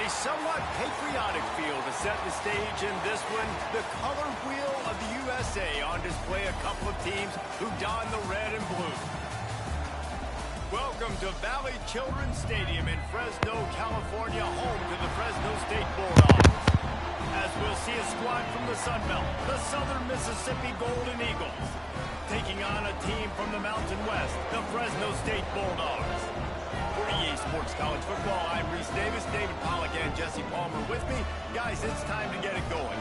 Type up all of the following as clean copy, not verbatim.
A somewhat patriotic feel to set the stage in this one. The color wheel of the USA on display. A couple of teams who don the red and blue. Welcome to Valley Children's Stadium in Fresno, California, home to the Fresno State Bulldogs. As we'll see a squad from the Sun Belt, the Southern Mississippi Golden Eagles, taking on a team from the Mountain West, the Fresno State Bulldogs. For EA Sports College Football, I'm Reese Davis, David Pollack, and Jesse Palmer with me. Guys, it's time to get it going.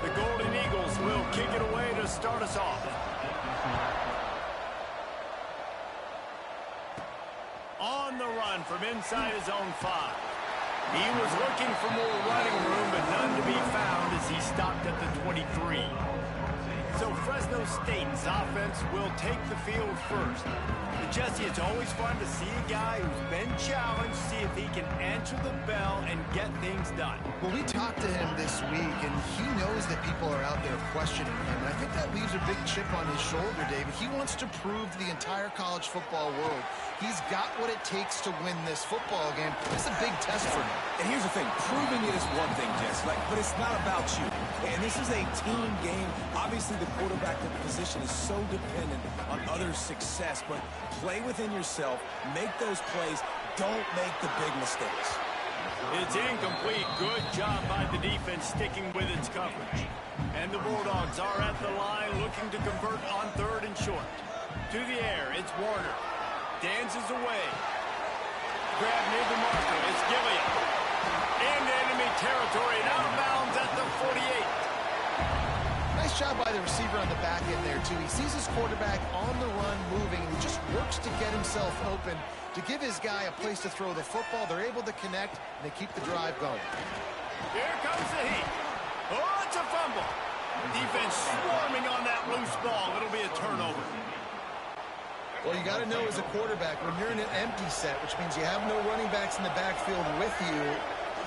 The Golden Eagles will kick it away to start us off. On the run from inside his own 5. He was looking for more running room, but none to be found as he stopped at the 23. So Fresno State's offense will take the field first. But Jesse, it's always fun to see a guy who's been challenged, see if he can answer the bell and get things done. Well, we talked to him this week, and he knows that people are out there questioning him. And I think that leaves a big chip on his shoulder, David. He wants to prove to the entire college football world he's got what it takes to win this football game. It's a big test for him. And here's the thing, proving it is one thing, Jess, but it's not about you. And this is a team game. Obviously, the quarterback position is so dependent on others' success, but play within yourself, make those plays, don't make the big mistakes. It's incomplete. Good job by the defense sticking with its coverage. And the Bulldogs are at the line looking to convert on 3rd and short. To the air, it's Warner. Dances away. Grab near the marker. It's Gilliam. Into enemy territory and out of bounds at the 48. Nice job by the receiver on the back end there, too. He sees his quarterback on the run moving, and he just works to get himself open to give his guy a place to throw the football. They're able to connect, and they keep the drive going. Here comes the heat. Oh, it's a fumble. Defense swarming on that loose ball. It'll be a turnover. Well, you got to know as a quarterback, when you're in an empty set, which means you have no running backs in the backfield with you,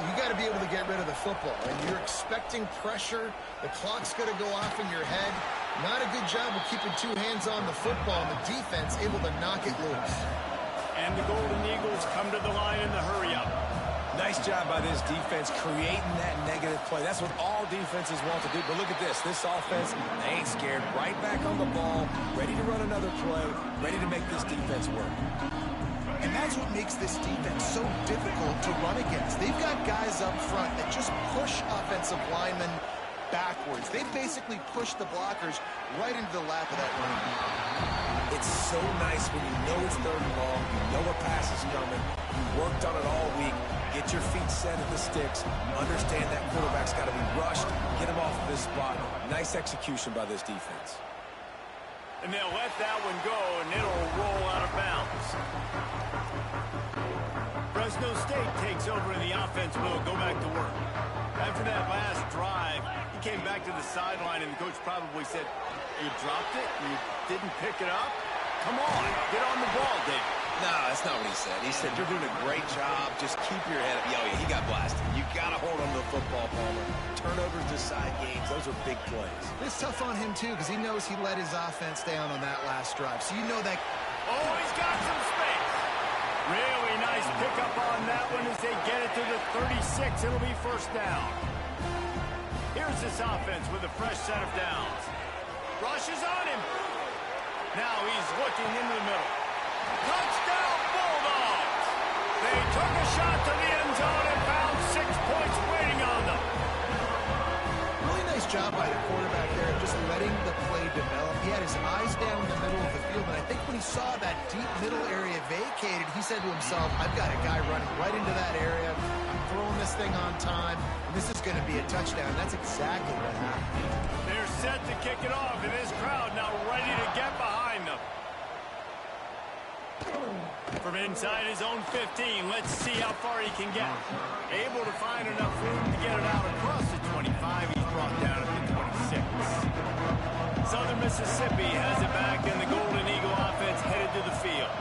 you got to be able to get rid of the football. And you're expecting pressure. The clock's going to go off in your head. Not a good job of keeping 2 hands on the football, and the defense able to knock it loose. And the Golden Eagles come to the line in the hurry-up. Nice job by this defense creating that negative play. That's what all defenses want to do. But look at this. This offense, they ain't scared. Right back on the ball, ready to run another play, ready to make this defense work. And that's what makes this defense so difficult to run against. They've got guys up front that just push offensive linemen backwards. They basically push the blockers right into the lap of that running back. It's so nice when you know it's 3rd and long, you know a pass is coming, you worked on it all week, get your feet set at the sticks, understand that quarterback's got to be rushed, get him off of this spot. Nice execution by this defense. And they'll let that one go, and it'll roll out of bounds. Fresno State takes over, and the offense will go back to work. After that last drive, he came back to the sideline, and the coach probably said, "You dropped it? You didn't pick it up? Come on, get on the ball, David." No, that's not what he said. He said, "You're doing a great job. Just keep your head up." Oh, yeah, he got blasted. You got to hold on to the football, Palmer. Turnovers decide games. Those are big plays. It's tough on him, too, because he knows he let his offense down on that last drive. So you know that. Oh, he's got some space. Really nice pickup on that one as they get it to the 36. It'll be 1st down. Here's this offense with a fresh set of downs. Rushes on him. Now he's looking into the middle. Touchdown, Bulldogs! They took a shot to the end zone and found 6 points waiting on them. Really nice job by the quarterback there of just letting the play develop. He had his eyes down the middle of the field, and I think when he saw that deep middle area vacated, he said to himself, "I've got a guy running right into that area. I'm throwing this thing on time, and this is going to be a touchdown." That's exactly what happened. They're set to kick it off, and this crowd now ready to get behind them. From inside his own 15, let's see how far he can get. Able to find enough room to get it out across the 25. He's brought down at the 26. Southern Mississippi has it back, and the Golden Eagle offense headed to the field.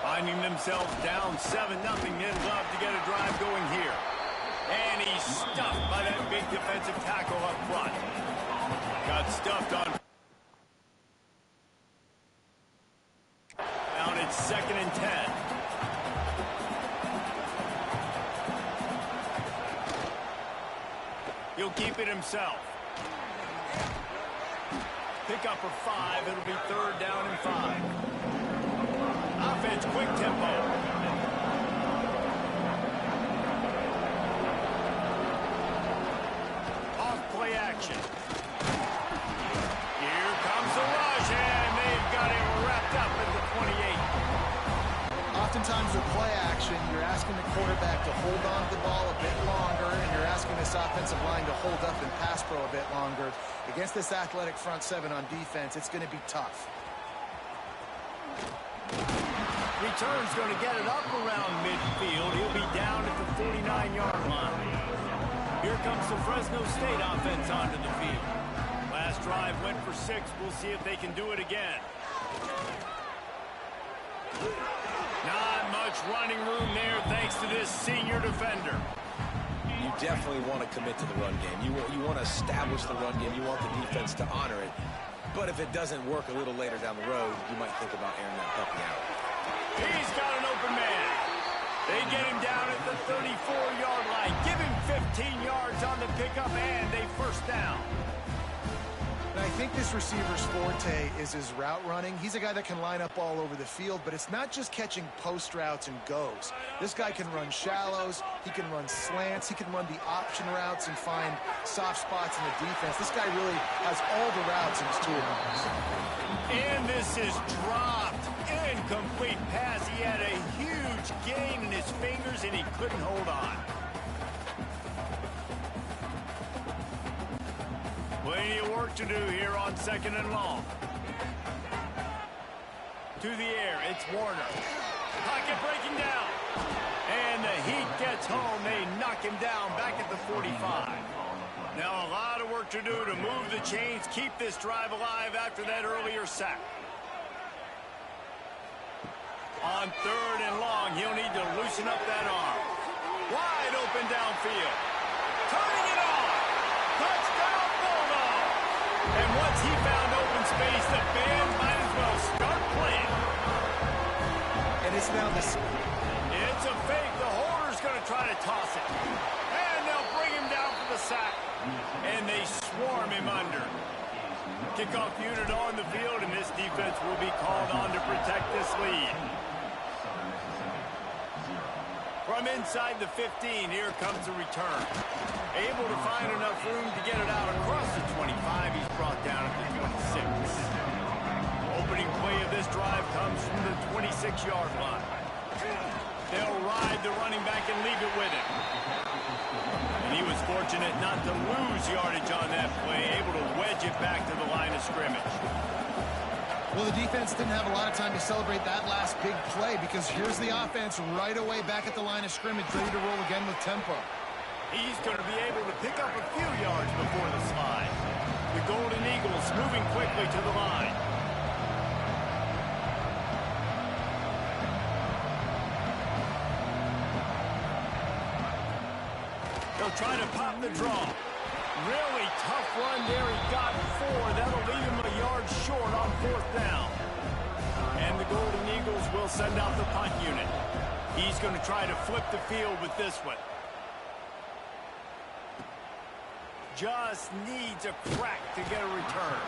Finding themselves down 7-0, they'd love to get a drive going here. And he's stuffed by that big defensive tackle up front. Got stuffed on. Down it's 2nd and 10. He'll keep it himself. Pick up for 5. It'll be 3rd down and 5. Offense, quick tempo. Off play action. Here comes the rush, and they've got him wrapped up at the 28. Oftentimes with play action, you're asking the quarterback to hold on to the ball a bit longer, and you're asking this offensive line to hold up and pass pro a bit longer. Against this athletic front 7 on defense, it's going to be tough. Return's going to get it up around midfield. He'll be down at the 49-yard line. Here comes the Fresno State offense onto the field. Last drive went for 6. We'll see if they can do it again. Not much running room there thanks to this senior defender. You definitely want to commit to the run game. You want to establish the run game. You want the defense to honor it. But if it doesn't work a little later down the road, you might think about airing that puppy out. He's got an open man. They get him down at the 34-yard line. Give him 15 yards on the pickup and a 1st down. And I think this receiver's forte is his route running. He's a guy that can line up all over the field, but it's not just catching post routes and goes. This guy can run shallows, he can run slants, he can run the option routes and find soft spots in the defense. This guy really has all the routes in his toolbox. And this is dropped. Incomplete pass. He had a huge gain in his fingers and he couldn't hold on. Plenty of work to do here on 2nd and long. To the air, it's Warner. Pocket breaking down. And the heat gets home. They knock him down back at the 45. Now a lot of work to do to move the chains, keep this drive alive after that earlier sack. On 3rd and long, he'll need to loosen up that arm. Wide open downfield. Turning it on. Touchdown, Bulldog. And once he found open space, the band might as well start playing. And it's now this. It's a fake. The holder's going to try to toss it. And they'll bring him down for the sack. And they swarm him under. Kickoff unit on the field, and this defense will be called on to protect this lead. From inside the 15, here comes the return. Able to find enough room to get it out across the 25. He's brought down at the 26. Opening play of this drive comes from the 26-yard line. They'll ride the running back and leave it with him. And he was fortunate not to lose yardage on that play, able to wedge it back to the line of scrimmage. Well, the defense didn't have a lot of time to celebrate that last big play because here's the offense right away back at the line of scrimmage, ready to roll again with tempo. He's going to be able to pick up a few yards before the slide. The Golden Eagles moving quickly to the line. They'll try to pop the draw. Really tough run there. He got 4. That'll leave him a yard short on 4th down. And the Golden Eagles will send out the punt unit. He's going to try to flip the field with this one. Just needs a crack to get a return.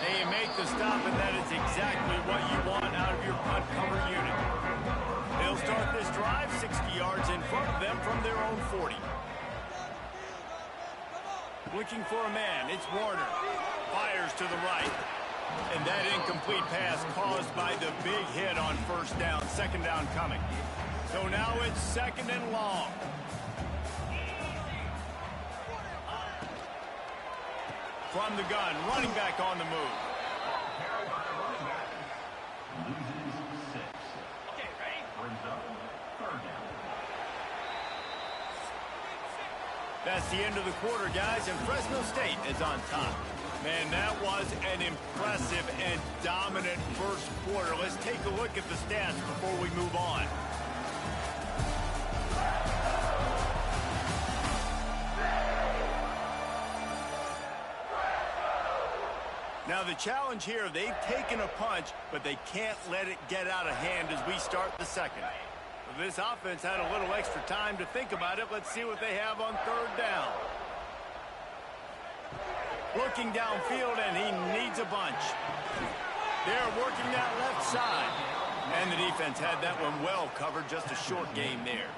They make the stop, and that is exactly what you want out of your punt cover unit. They'll start this drive 60 yards in front of them from their own 40. Looking for a man, it's Warner. Fires to the right. And that incomplete pass caused by the big hit on 1st down. 2nd down coming. So now it's 2nd and long. From the gun, running back on the move. That's the end of the quarter, guys, and Fresno State is on top. Man, that was an impressive and dominant first quarter. Let's take a look at the stats before we move on. Now the challenge here, they've taken a punch, but they can't let it get out of hand as we start the second. This offense had a little extra time to think about it. Let's see what they have on third down. Looking downfield, and he needs a bunch. They're working that left side. And the defense had that one well covered, just a short gain there.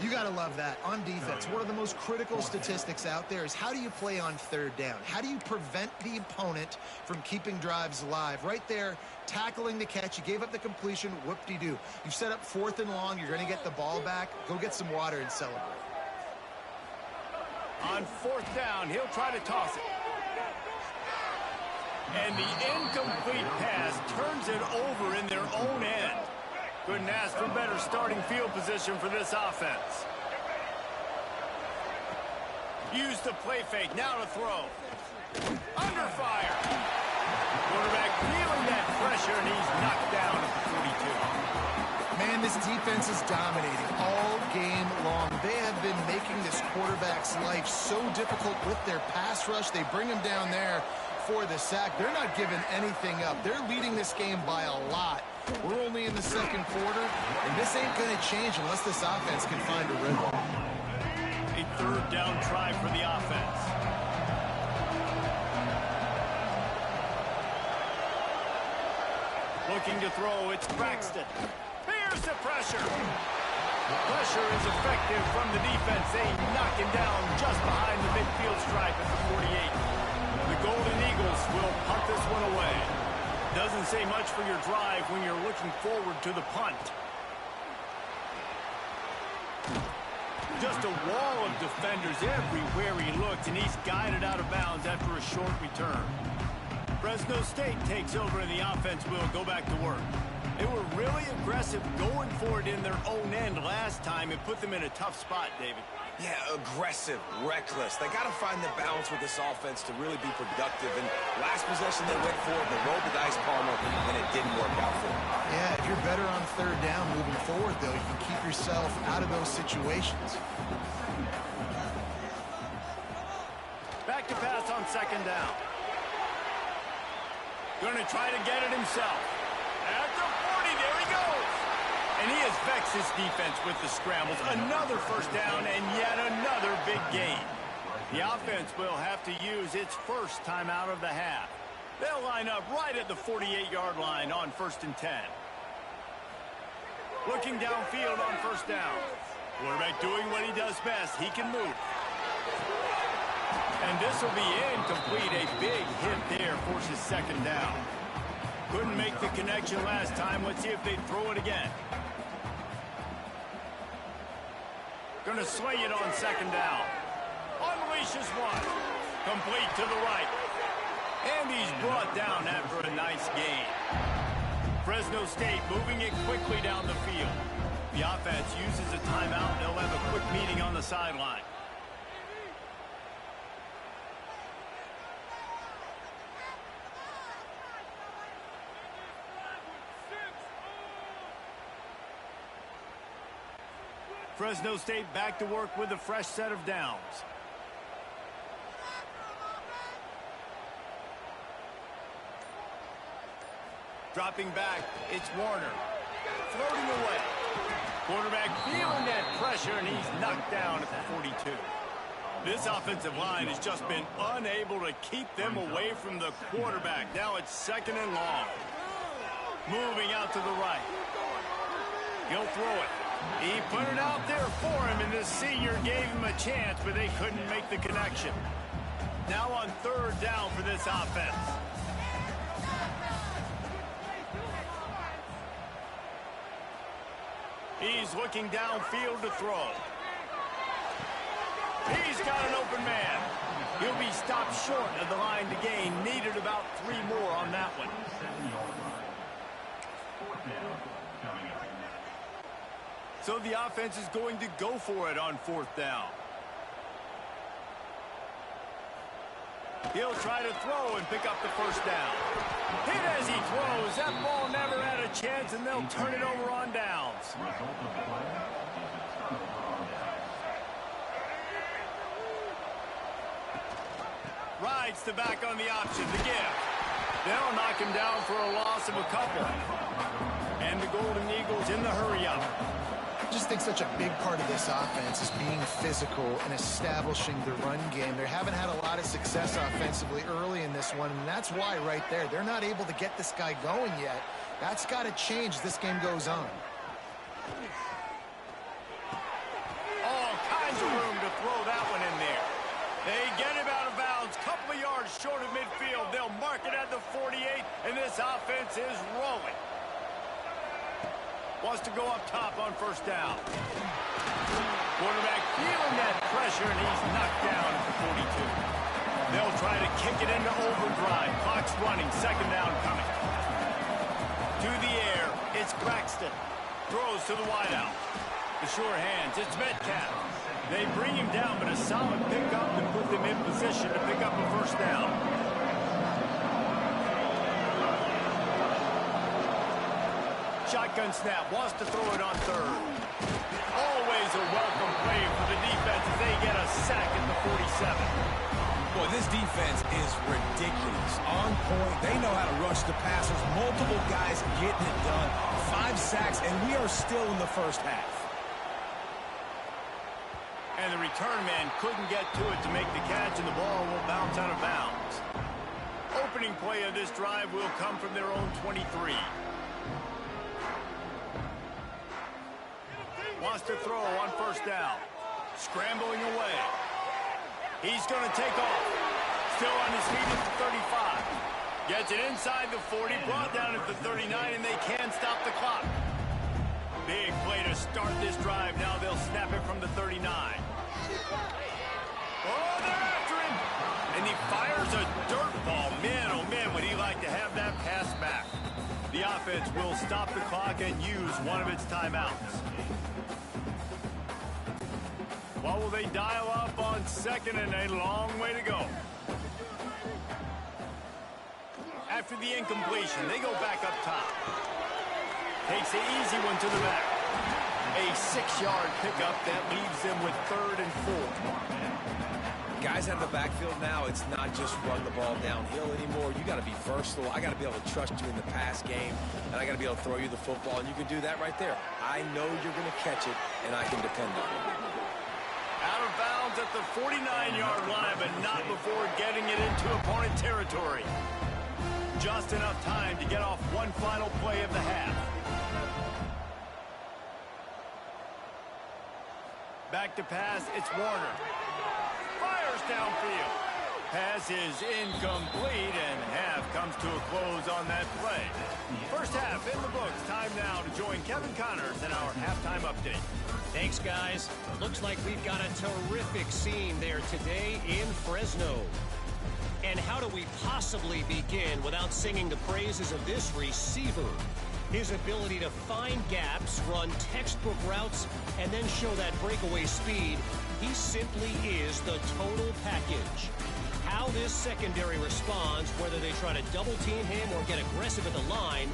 You got to love that. On defense, one of the most critical statistics out there is how do you play on third down? How do you prevent the opponent from keeping drives alive? Right there, tackling the catch. You gave up the completion. Whoop-de-doo. You set up 4th and long. You're going to get the ball back. Go get some water and celebrate. On 4th down, he'll try to toss it. And the incomplete pass turns it over in their own end. Couldn't ask for better starting field position for this offense. Use the play fake, now to throw. Under fire. Quarterback feeling that pressure, and he's knocked down at the 42. Man, this defense is dominating all game long. They have been making this quarterback's life so difficult with their pass rush. They bring him down there for the sack. They're not giving anything up. They're leading this game by a lot. We're only in the second quarter, and this ain't going to change unless this offense can find a rhythm. A third down try for the offense. Looking to throw, it's Braxton. Here's the pressure. Pressure is effective from the defense. They knock him down just behind the midfield stripe at the 48. The Golden Eagles will punt this one away. Doesn't say much for your drive when you're looking forward to the punt. Just a wall of defenders everywhere he looked, and he's guided out of bounds after a short return. Fresno State takes over, and the offense will go back to work. They were really aggressive going for it in their own end last time and put them in a tough spot, David. Yeah, aggressive, reckless. They got to find the balance with this offense to really be productive. And last possession they went for it, they rolled the dice, Palmer, and it didn't work out for them. Yeah, if you're better on third down moving forward, though, you can keep yourself out of those situations. Back to pass on second down. Going to try to get it himself. At the 40, there he goes. And he has vexed his defense with the scrambles. Another first down and yet another big gain. The offense will have to use its first time out of the half. They'll line up right at the 48-yard line on 1st and 10. Looking downfield on first down. Quarterback doing what he does best. He can move. And this will be incomplete. A big hit there forces second down. Couldn't make the connection last time. Let's see if they throw it again. Going to swing it on second down. Unleashes one. Complete to the right. And he's brought down after a nice gain. Fresno State moving it quickly down the field. The offense uses a timeout. They'll have a quick meeting on the sideline. Fresno State back to work with a fresh set of downs. Dropping back, it's Warner. Floating away. Quarterback feeling that pressure, and he's knocked down at the 42. This offensive line has just been unable to keep them away from the quarterback. Now it's second and long. Moving out to the right. He'll throw it. He put it out there for him, and the senior gave him a chance, but they couldn't make the connection. Now on third down for this offense. He's looking downfield to throw. He's got an open man. He'll be stopped short of the line to gain. Needed about 3 more on that one. So the offense is going to go for it on 4th down. He'll try to throw and pick up the first down. Hit as he throws. That ball never had a chance, and they'll turn it over on downs. Rides the back on the option to give. They'll knock him down for a loss of a couple. And the Golden Eagles in the hurry-up. I just think such a big part of this offense is being physical and establishing the run game. They haven't had a lot of success offensively early in this one, and that's why right there, they're not able to get this guy going yet. That's got to change as this game goes on. All kinds of room to throw that one in there. They get him out of bounds, couple of yards short of midfield. They'll mark it at the 48, and this offense is rolling. Wants to go up top on first down. Quarterback feeling that pressure, and he's knocked down at the 42. They'll try to kick it into overdrive. Clock's running, second down coming. To the air, it's Braxton. Throws to the wideout. The sure hands, it's Metcalf. They bring him down, but a solid pickup to put them in position to pick up a first down. Shotgun snap, wants to throw it on third. Always a welcome play for the defense as they get a sack at the 47. Boy, this defense is ridiculous. On point, they know how to rush the passers. Multiple guys getting it done. 5 sacks, and we are still in the first half. And the return man couldn't get to it to make the catch, and the ball will bounce out of bounds. Opening play of this drive will come from their own 23. Wants to throw on first down. Scrambling away. He's going to take off. Still on his feet at the 35. Gets it inside the 40, brought down at the 39, and they can't stop the clock. Big play to start this drive. Now they'll snap it from the 39. Oh, they're after him. And he fires a dirt ball. Man, oh man, would he like to have that pass back. The offense will stop the clock and use one of its timeouts. What will they dial up on second, and a long way to go. After the incompletion, they go back up top. Takes the easy one to the back. A 6-yard pickup that leaves them with 3rd and 4. Guys out of the backfield now, it's not just run the ball downhill anymore. You got to be versatile. I got to be able to trust you in the pass game, and I got to be able to throw you the football, and you can do that right there. I know you're going to catch it, and I can depend on it. Out of bounds at the 49-yard line, but not before getting it into opponent territory. Just enough time to get off one final play of the half. Back to pass, it's Warner. Fires downfield. Pass is incomplete, and half comes to a close on that play. First half in the books. Time now to join Kevin Connors in our halftime update. Thanks, guys. Looks like we've got a terrific scene there today in Fresno. And how do we possibly begin without singing the praises of this receiver? His ability to find gaps, run textbook routes, and then show that breakaway speed. He simply is the total package. How this secondary responds, whether they try to double team him or get aggressive at the line,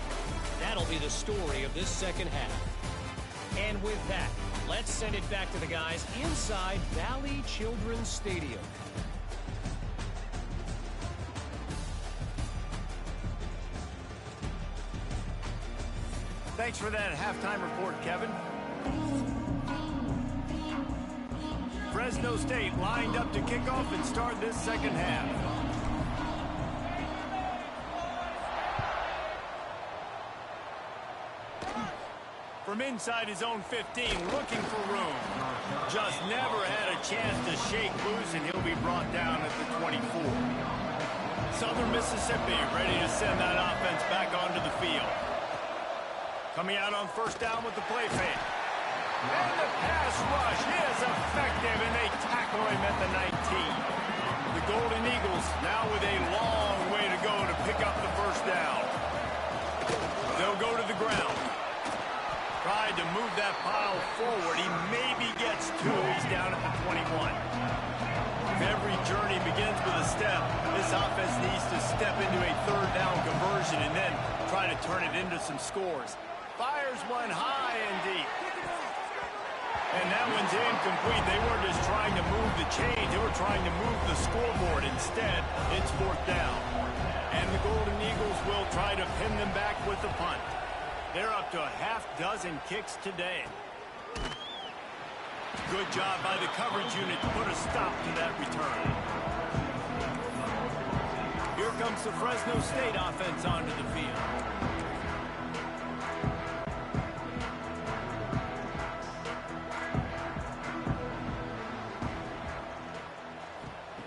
that'll be the story of this second half. And with that, let's send it back to the guys inside Valley Children's Stadium. Thanks for that halftime report, Kevin. Fresno State lined up to kick off and start this second half. From inside his own 15, looking for room. Just never had a chance to shake loose, and he'll be brought down at the 24. Southern Mississippi ready to send that offense back onto the field. Coming out on first down with the play fake. And the pass rush is effective, and they tackle him at the 19. The Golden Eagles now with a long way to go to pick up the first down. They'll go to the ground. Tried to move that pile forward. He maybe gets 2. He's down at the 21. If every journey begins with a step, this offense needs to step into a third down conversion and then try to turn it into some scores. Fires one high and deep. And that one's incomplete. They weren't just trying to move the chains. They were trying to move the scoreboard. Instead, it's fourth down. And the Golden Eagles will try to pin them back with the punt. They're up to a half dozen kicks today. Good job by the coverage unit to put a stop to that return. Here comes the Fresno State offense onto the field.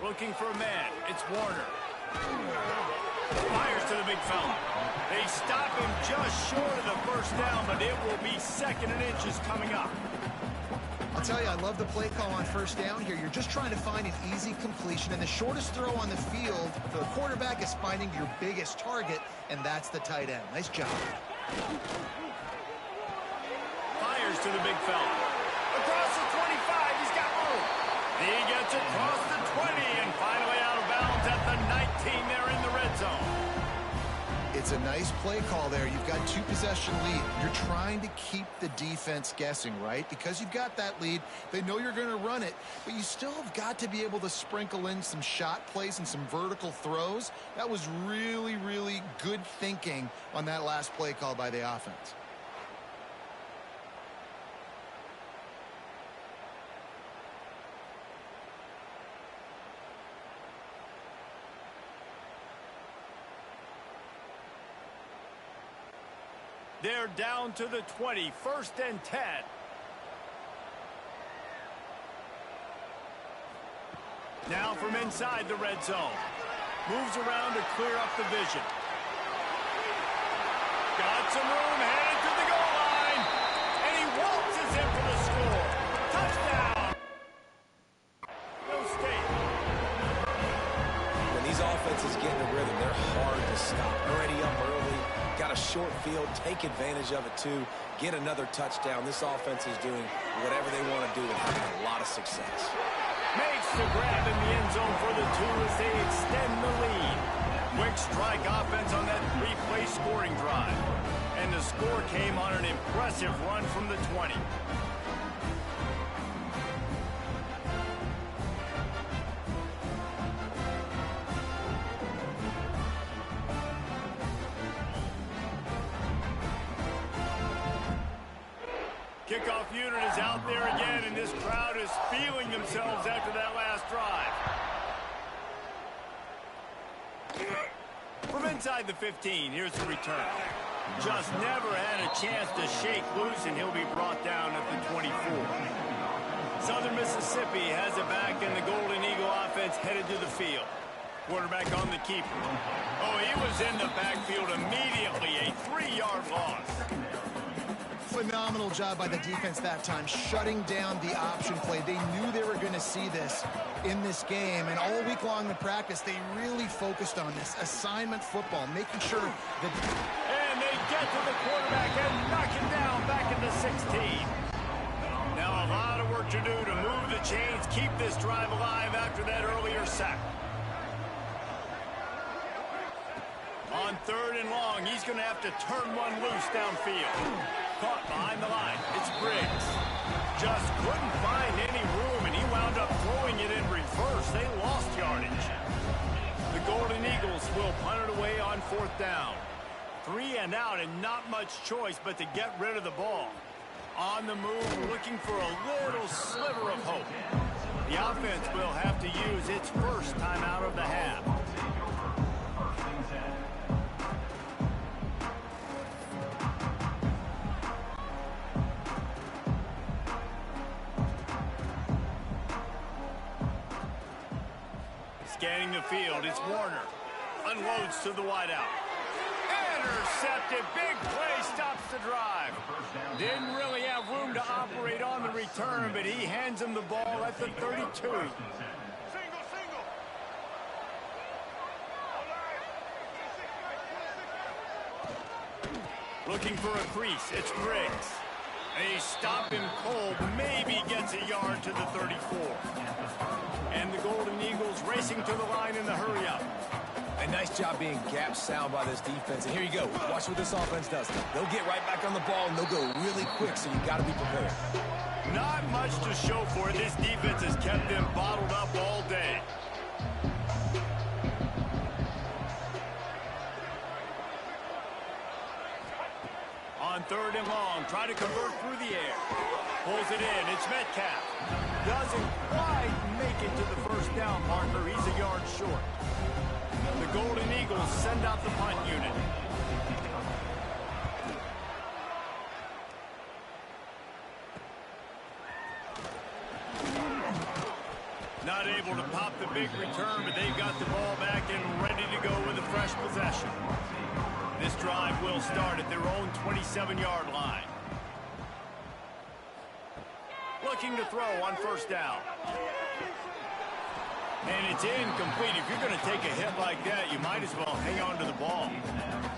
Looking for a man. It's Warner. Fires to the big fella. They stop him just short of the first down, but it will be second and inches coming up. I'll tell you, I love the play call on first down here. You're just trying to find an easy completion, and the shortest throw on the field for the quarterback is finding your biggest target, and that's the tight end. Nice job. Fires to the big fella. Across the 25, he's got room. He gets across the 20 and finally out of bounds at the 19 there in the red zone. It's a nice play call there. You've got two-possession lead. You're trying to keep the defense guessing, right? Because you've got that lead. They know you're going to run it, but you still have got to be able to sprinkle in some shot plays and some vertical throws. That was really, really good thinking on that last play call by the offense. They're down to the 20, 1st and 10. Now from inside the red zone. Moves around to clear up the vision. Got some room, headed to the goal line. And he waltzes in for the score. Touchdown. No State. When these offenses get in a rhythm, they're hard to stop. Already up early. Got a short field, take advantage of it too, get another touchdown. This offense is doing whatever they want to do and having a lot of success. Makes the grab in the end zone for the two as they extend the lead. Quick strike offense on that three-play scoring drive. And the score came on an impressive run from the 20. Kickoff unit is out there again, and this crowd is feeling themselves after that last drive. From inside the 15, here's the return. Just never had a chance to shake loose, and he'll be brought down at the 24. Southern Mississippi has it back, and the Golden Eagle offense headed to the field. Quarterback on the keeper. Oh, he was in the backfield immediately. A 3-yard loss. Phenomenal job by the defense that time, shutting down the option play. They knew they were going to see this in this game, and all week long in practice, they really focused on this assignment football, making sure that... And they get to the quarterback and knock him down back in the 16. Now a lot of work to do to move the chains, keep this drive alive after that earlier sack. On 3rd and long, he's going to have to turn one loose downfield. Caught behind the line. It's Briggs. Just couldn't find any room, and he wound up throwing it in reverse. They lost yardage. The Golden Eagles will punt it away on 4th down. 3 and out, and not much choice but to get rid of the ball. On the move, looking for a little sliver of hope. The offense will have to use its first timeout of the half. Scanning the field, it's Warner. Unloads to the wideout. Intercepted. Big play stops the drive. Didn't really have room to operate on the return, but he hands him the ball at the 32. Looking for a crease. It's Briggs. They stop him cold. Maybe gets a yard to the 34. And the Golden Eagles racing to the line in the hurry-up. A nice job being gap sound by this defense. And here you go. Watch what this offense does. They'll get right back on the ball, and they'll go really quick, so you got to be prepared. Not much to show for it. This defense has kept them bottled up all day. On 3rd and long, try to convert through the air. Pulls it in. It's Metcalf. Doesn't quite make it to the first down marker. He's a yard short. The Golden Eagles send out the punt unit. Not able to pop the big return, but they've got the ball back and ready to go with a fresh possession. This drive will start at their own 27-yard line. Looking to throw on 1st down. And it's incomplete. If you're going to take a hit like that, you might as well hang on to the ball.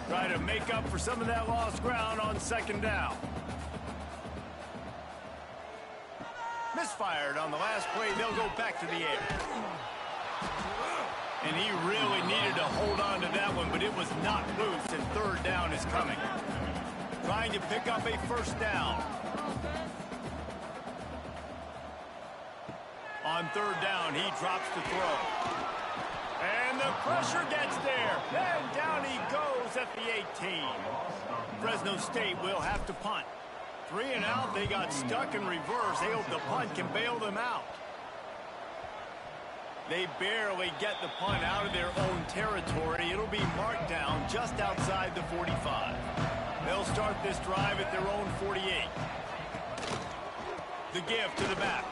Try to make up for some of that lost ground on 2nd down. Misfired on the last play. They'll go back to the air. And he really needed to hold on to that one, but it was not loose, and 3rd down is coming. Trying to pick up a 1st down. On 3rd down, he drops to throw. And the pressure gets there. And down he goes at the 18. Fresno State will have to punt. 3 and out, they got stuck in reverse. They hope the punt can bail them out. They barely get the punt out of their own territory. It'll be marked down just outside the 45. They'll start this drive at their own 48. The give to the back.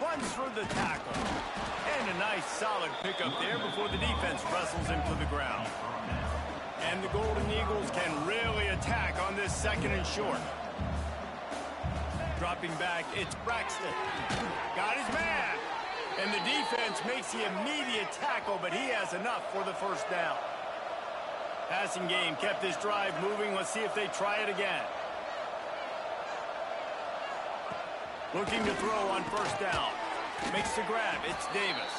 Runs for the tackle. And a nice solid pickup there before the defense wrestles him to the ground. And the Golden Eagles can really attack on this 2nd and short. Dropping back, it's Braxton. Got his man. And the defense makes the immediate tackle, but he has enough for the 1st down. Passing game kept this drive moving. Let's see if they try it again. Looking to throw on 1st down. Makes the grab. It's Davis.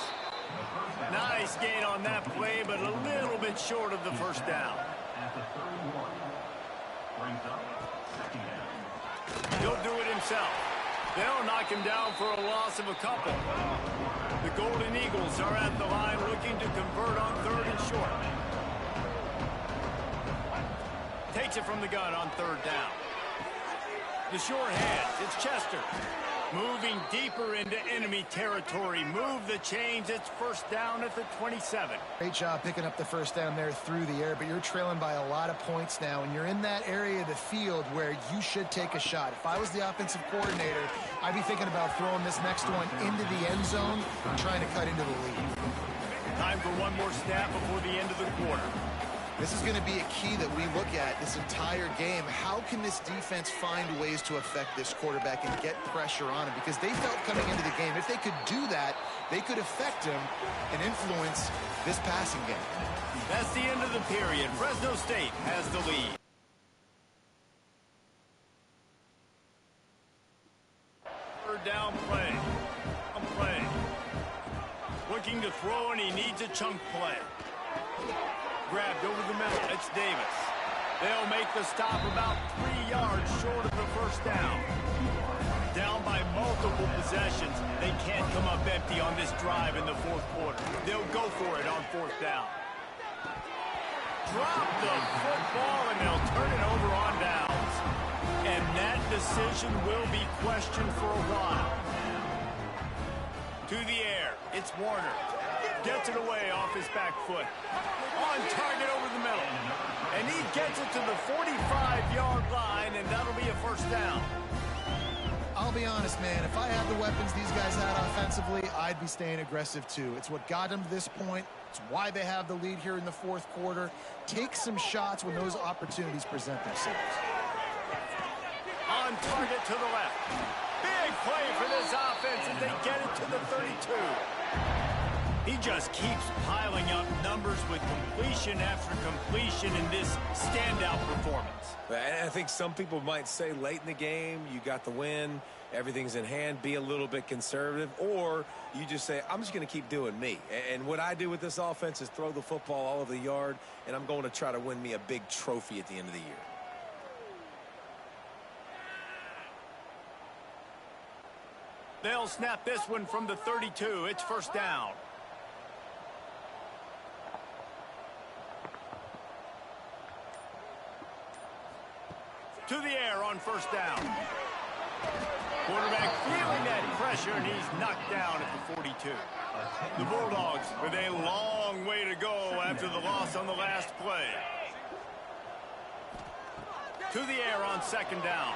Nice gain on that play, but a little bit short of the 1st down. He'll do it himself. They'll knock him down for a loss of a couple. The Golden Eagles are at the line looking to convert on 3rd and short. Takes it from the gun on 3rd down. The short hands, it's Chester. Moving deeper into enemy territory. Move the chains. It's 1st down at the 27. Great job picking up the 1st down there through the air, but you're trailing by a lot of points now, and you're in that area of the field where you should take a shot. If I was the offensive coordinator, I'd be thinking about throwing this next one into the end zone and trying to cut into the lead. Time for one more snap before the end of the quarter. This is going to be a key that we look at this entire game. How can this defense find ways to affect this quarterback and get pressure on him? Because they felt coming into the game, if they could do that, they could affect him and influence this passing game. That's the end of the period. Fresno State has the lead. Third down play. Looking to throw, and he needs a chunk play. Grabbed over the middle. It's Davis. They'll make the stop about 3 yards short of the 1st down. Down by multiple possessions. They can't come up empty on this drive in the 4th quarter. They'll go for it on 4th down. Drop the football, and they'll turn it over on downs. And that decision will be questioned for a while. To the air. It's Warner. Gets it away off his back foot. On target over the middle. And he gets it to the 45-yard line, and that'll be a 1st down. I'll be honest, man. If I had the weapons these guys had offensively, I'd be staying aggressive too. It's what got them to this point. It's why they have the lead here in the 4th quarter. Take some shots when those opportunities present themselves. On target to the left. Big play for this offense as they get it to the 32. He just keeps piling up numbers with completion after completion in this standout performance. And I think some people might say late in the game, you got the win, everything's in hand, be a little bit conservative, or you just say, I'm just going to keep doing me. And what I do with this offense is throw the football all over the yard, and I'm going to try to win me a big trophy at the end of the year. They'll snap this one from the 32. It's first down. To the air on first down. Quarterback feeling that pressure, and he's knocked down at the 42. The Bulldogs with a long way to go after the loss on the last play. To the air on second down.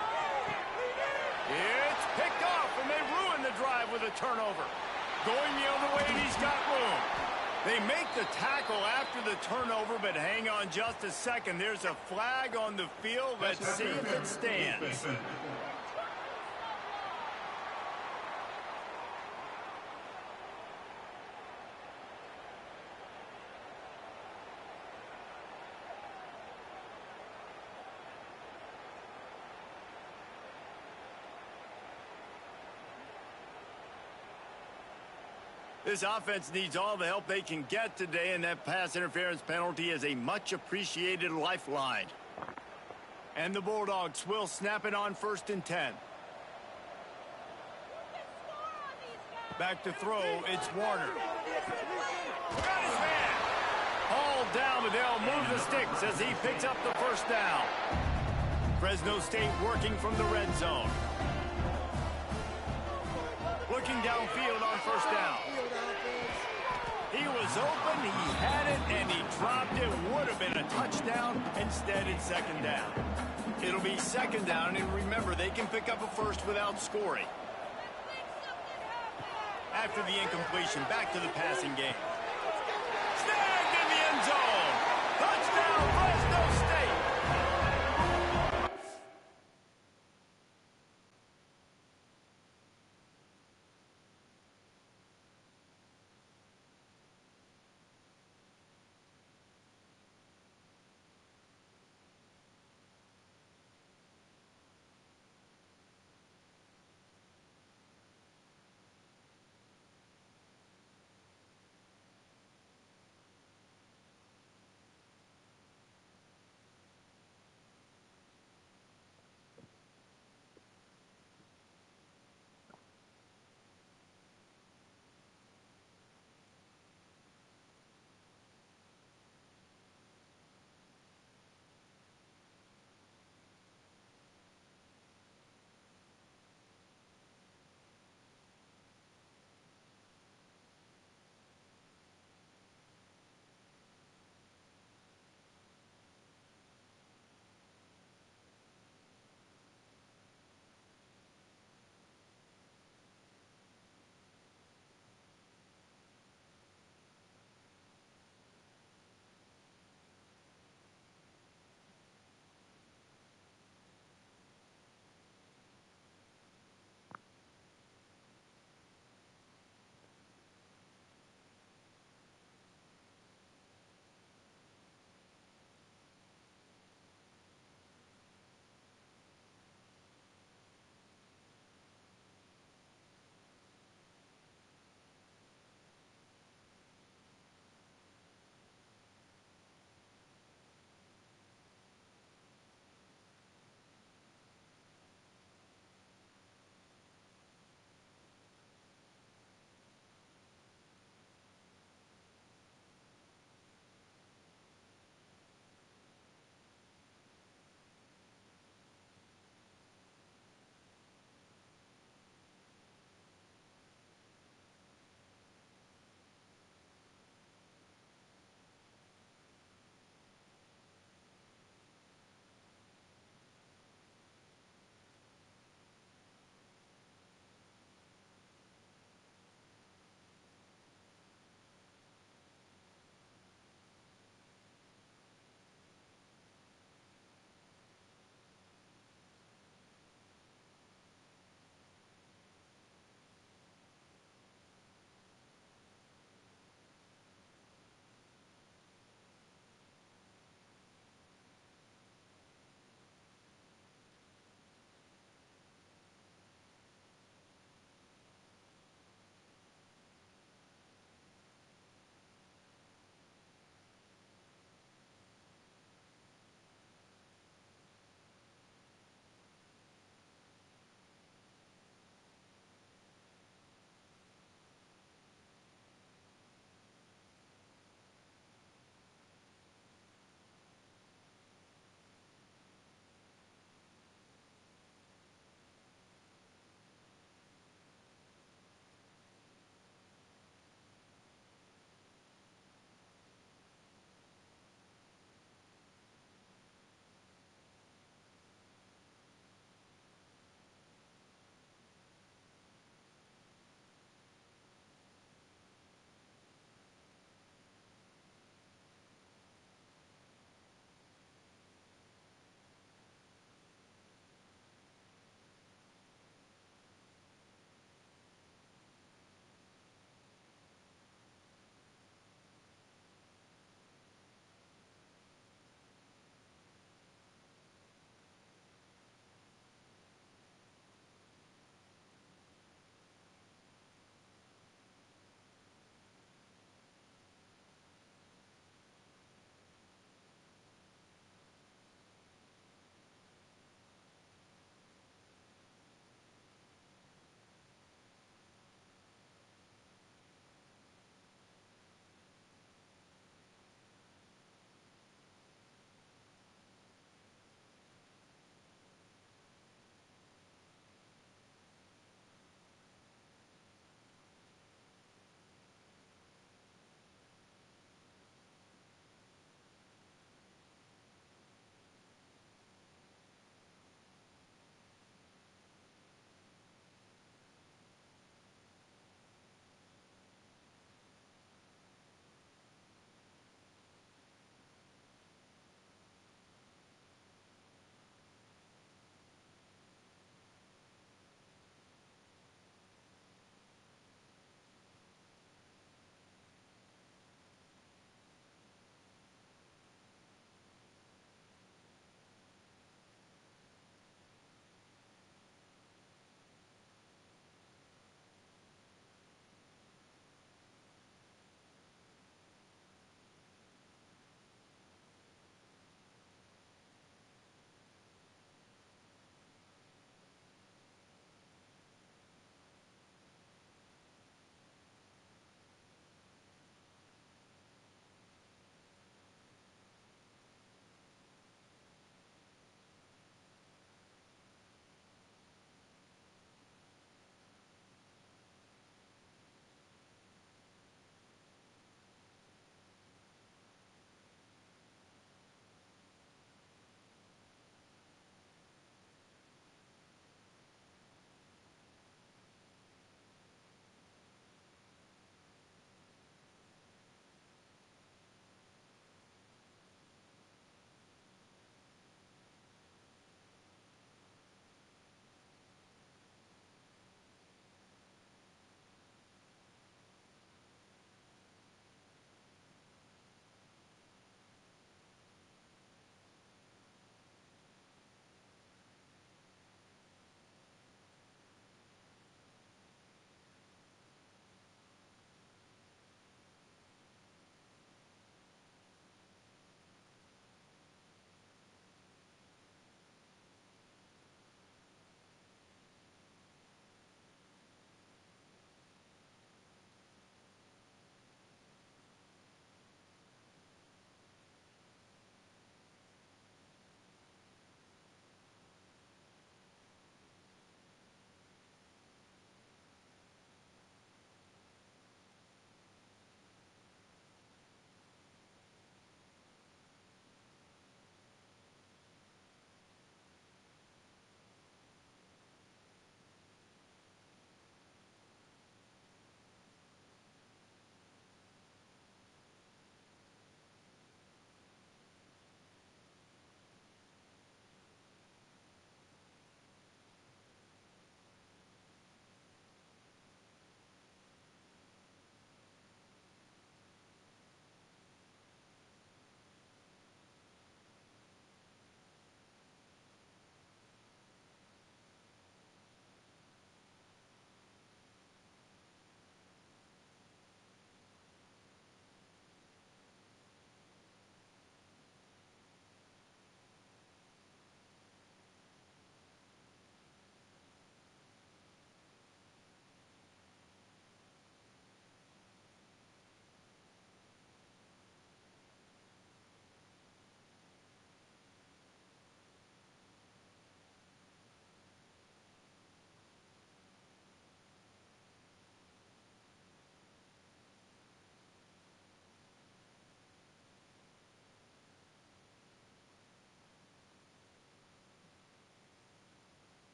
It's picked off, and they ruin the drive with a turnover. Going the other way, and he's got room. They make the tackle after the turnover, but hang on just a second. There's a flag on the field. Let's see if it stands. This offense needs all the help they can get today, and that pass interference penalty is a much-appreciated lifeline. And the Bulldogs will snap it on first and 10. Back to throw, it's Warner. Got his man. Hauled down, but they'll move the sticks as he picks up the first down. Fresno State working from the red zone. Looking downfield on first down. He was open, he had it, and he dropped it. Would have been a touchdown. Instead, it's second down. It'll be second down, and remember, they can pick up a first without scoring. After the incompletion, back to the passing game. Snagged in the end zone. Touchdown, Fresno State.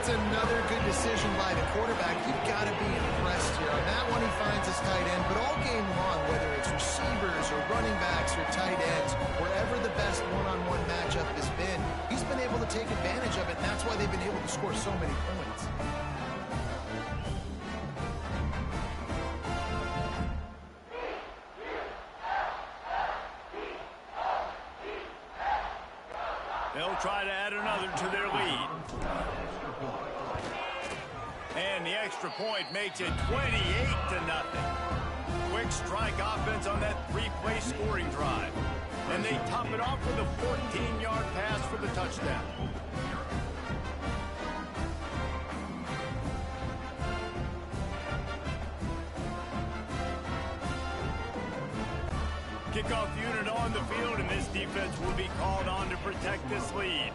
That's another good decision by the quarterback. You've got to be impressed here. On that one, he finds his tight end, but all game long, whether it's receivers or running backs or tight ends, wherever the best one-on-one matchup has been, he's been able to take advantage of it, and that's why they've been able to score so many points. They'll try to add another to their lead. And the extra point makes it 28-0. Quick strike offense on that three-play scoring drive. And they top it off with a 14-yard pass for the touchdown. Kickoff unit on the field, and this defense will be called on to protect this lead.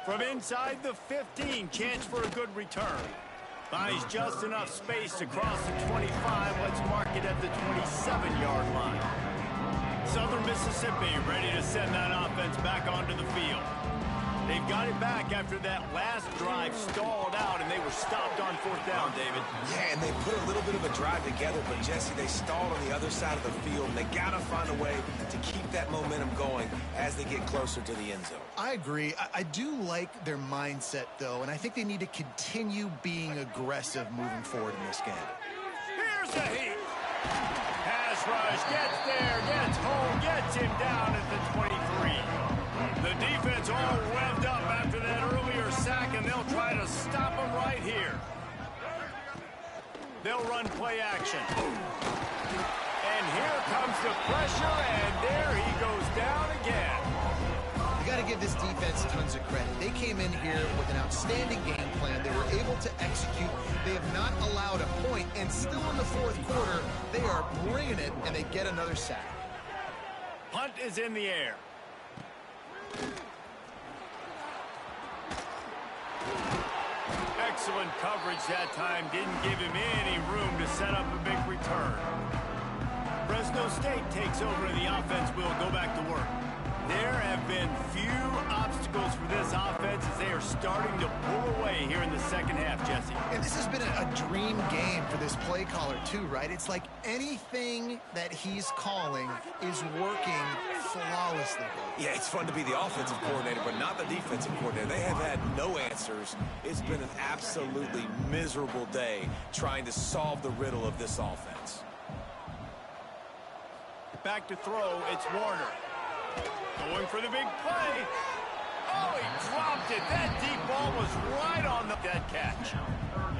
From inside the 15, chance for a good return. Buys just enough space to cross the 25. Let's mark it at the 27-yard line. Southern Mississippi ready to send that offense back onto the field. They've got it back after that last drive stalled out, and they were stopped on fourth down, David. Yeah, and they put a little bit of a drive together, but, Jesse, they stalled on the other side of the field, and they got to find a way to keep that momentum going as they get closer to the end zone. I agree. I do like their mindset, though, and I think they need to continue being aggressive moving forward in this game. Here's the heat. Pass rush, gets there, gets home, gets him down at the 23. The defense all revved up after that earlier sack, and they'll try to stop him right here. They'll run play action. And here comes the pressure, and there he goes down again. You got to give this defense tons of credit. They came in here with an outstanding game plan. They were able to execute. They have not allowed a point, and still in the fourth quarter, they are bringing it, and they get another sack. Punt is in the air. Excellent coverage that time. Didn't give him any room to set up a big return. Fresno State takes over and the offense will go back to work. There have been few obstacles for this offense as they are starting to pull away here in the second half, Jesse. And this has been a dream game for this play caller too, right? It's like anything that he's calling is working flawlessly. Yeah, it's fun to be the offensive coordinator, but not the defensive coordinator. They have had no answers. It's been an absolutely miserable day trying to solve the riddle of this offense. Back to throw, it's Warner. Going for the big play. Oh, he dropped it. That deep ball was right on that catch.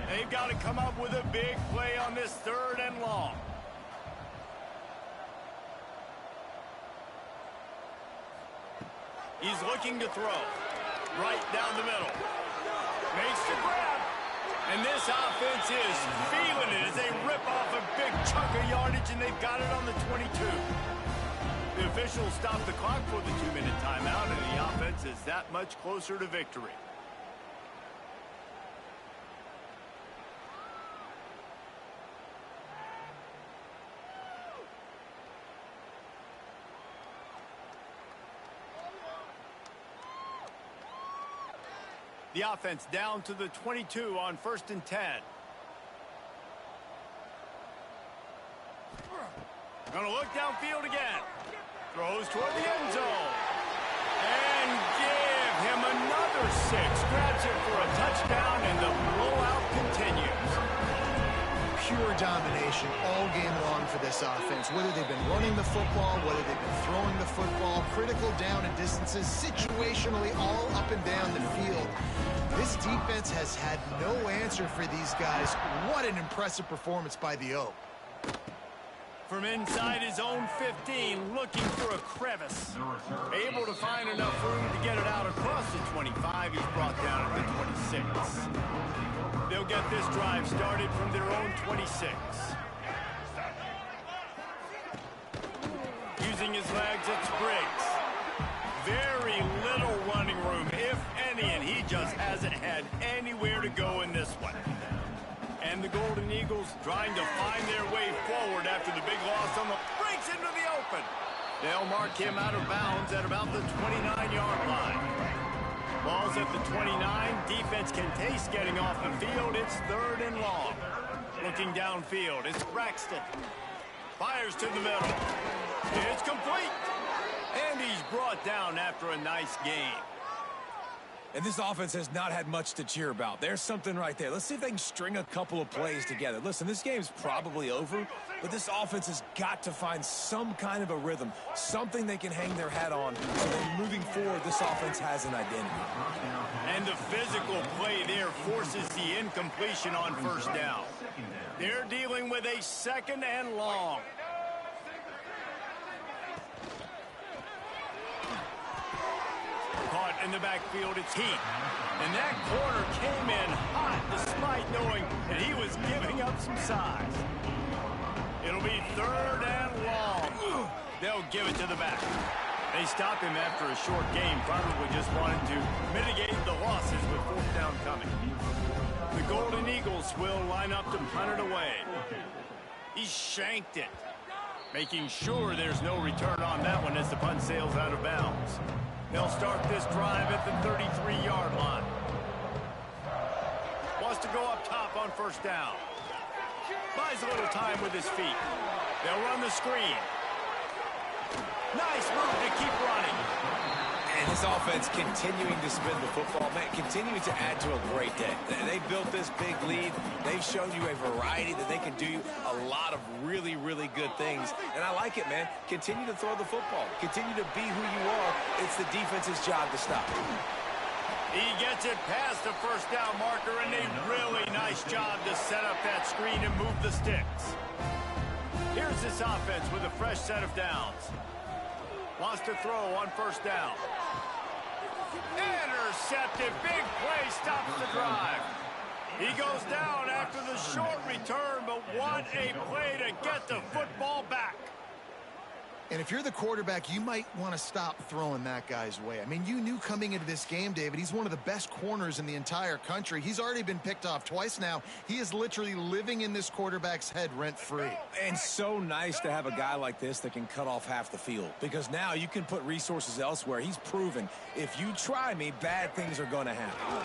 They've got to come up with a big play on this 3rd and long. He's looking to throw. Right down the middle. Makes the grab. And this offense is feeling it as they rip off a big chunk of yardage, and they've got it on the 22. The officials stop the clock for the 2-minute timeout, and the offense is that much closer to victory. The offense down to the 22 on 1st and 10. Gonna look downfield again. Throws toward the end zone. And give him another 6. Grabs it for a touchdown, and the blowout continues. Pure domination all game long for this offense. Whether they've been running the football, whether they've been throwing the football, critical down and distances, situationally all up and down the field. This defense has had no answer for these guys. What an impressive performance by the O. From inside his own 15, looking for a crevice. Able to find enough room to get it out across the 25. He's brought down at the 26. They'll get this drive started from their own 26. Using his legs, it's Briggs. Very little running room, if any, and he just hasn't had anywhere to go in this one. And the Golden Eagles trying to find their way forward after the big loss on the breaks into the open. They'll mark him out of bounds at about the 29-yard line. Ball's at the 29. Defense can taste getting off the field. It's 3rd and long. Looking downfield, it's Braxton. Fires to the middle. It's complete. And he's brought down after a nice gain. And this offense has not had much to cheer about. There's something right there. Let's see if they can string a couple of plays together. Listen, this game's probably over, but this offense has got to find some kind of a rhythm, something they can hang their hat on, so that moving forward, this offense has an identity. And the physical play there forces the incompletion on 1st down. They're dealing with a 2nd and long. Caught in the backfield, it's Heat. And that corner came in hot despite knowing that he was giving up some size. It'll be 3rd and long. They'll give it to the back. They stop him after a short game, probably just wanted to mitigate the losses with 4th down coming. The Golden Eagles will line up to punt it away. He shanked it, making sure there's no return on that one as the punt sails out of bounds. They'll start this drive at the 33-yard line. Wants to go up top on 1st down. Buys a little time with his feet. They'll run the screen. Nice move to keep running. And his offense continuing to spin the football, man, continuing to add to a great day. They built this big lead. They've shown you a variety that they can do a lot of really, really good things. And I like it, man. Continue to throw the football. Continue to be who you are. It's the defense's job to stop. He gets it past the 1st down marker, and a really nice job to set up that screen and move the sticks. Here's this offense with a fresh set of downs. Wants to throw on 1st down. Intercepted. Big play stops the drive. He goes down after the short return, but what a play to get the football back. And if you're the quarterback, you might want to stop throwing that guy's way. I mean, you knew coming into this game, David, he's one of the best corners in the entire country. He's already been picked off twice now. He is literally living in this quarterback's head rent-free. And so nice to have a guy like this that can cut off half the field, because now you can put resources elsewhere. He's proven if you try me, bad things are going to happen.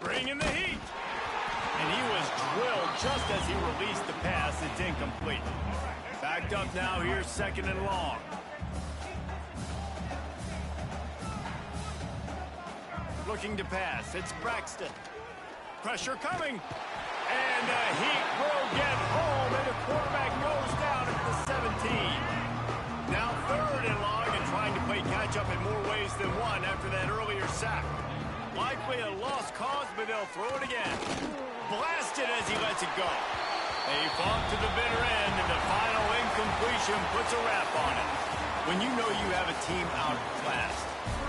Bring in the heat. And he was drilled just as he released the pass. It's incomplete. Backed up now. Here's 2nd and long. Looking to pass. It's Braxton. Pressure coming. And the Heat will get home. And the quarterback goes down at the 17. Now 3rd and long, and trying to play catch-up in more ways than one after that earlier sack. Likely a lost cause, but they'll throw it again. Blasted as he lets it go. They bump to the bitter end, and the final incompletion puts a wrap on it. When you know you have a team outclassed,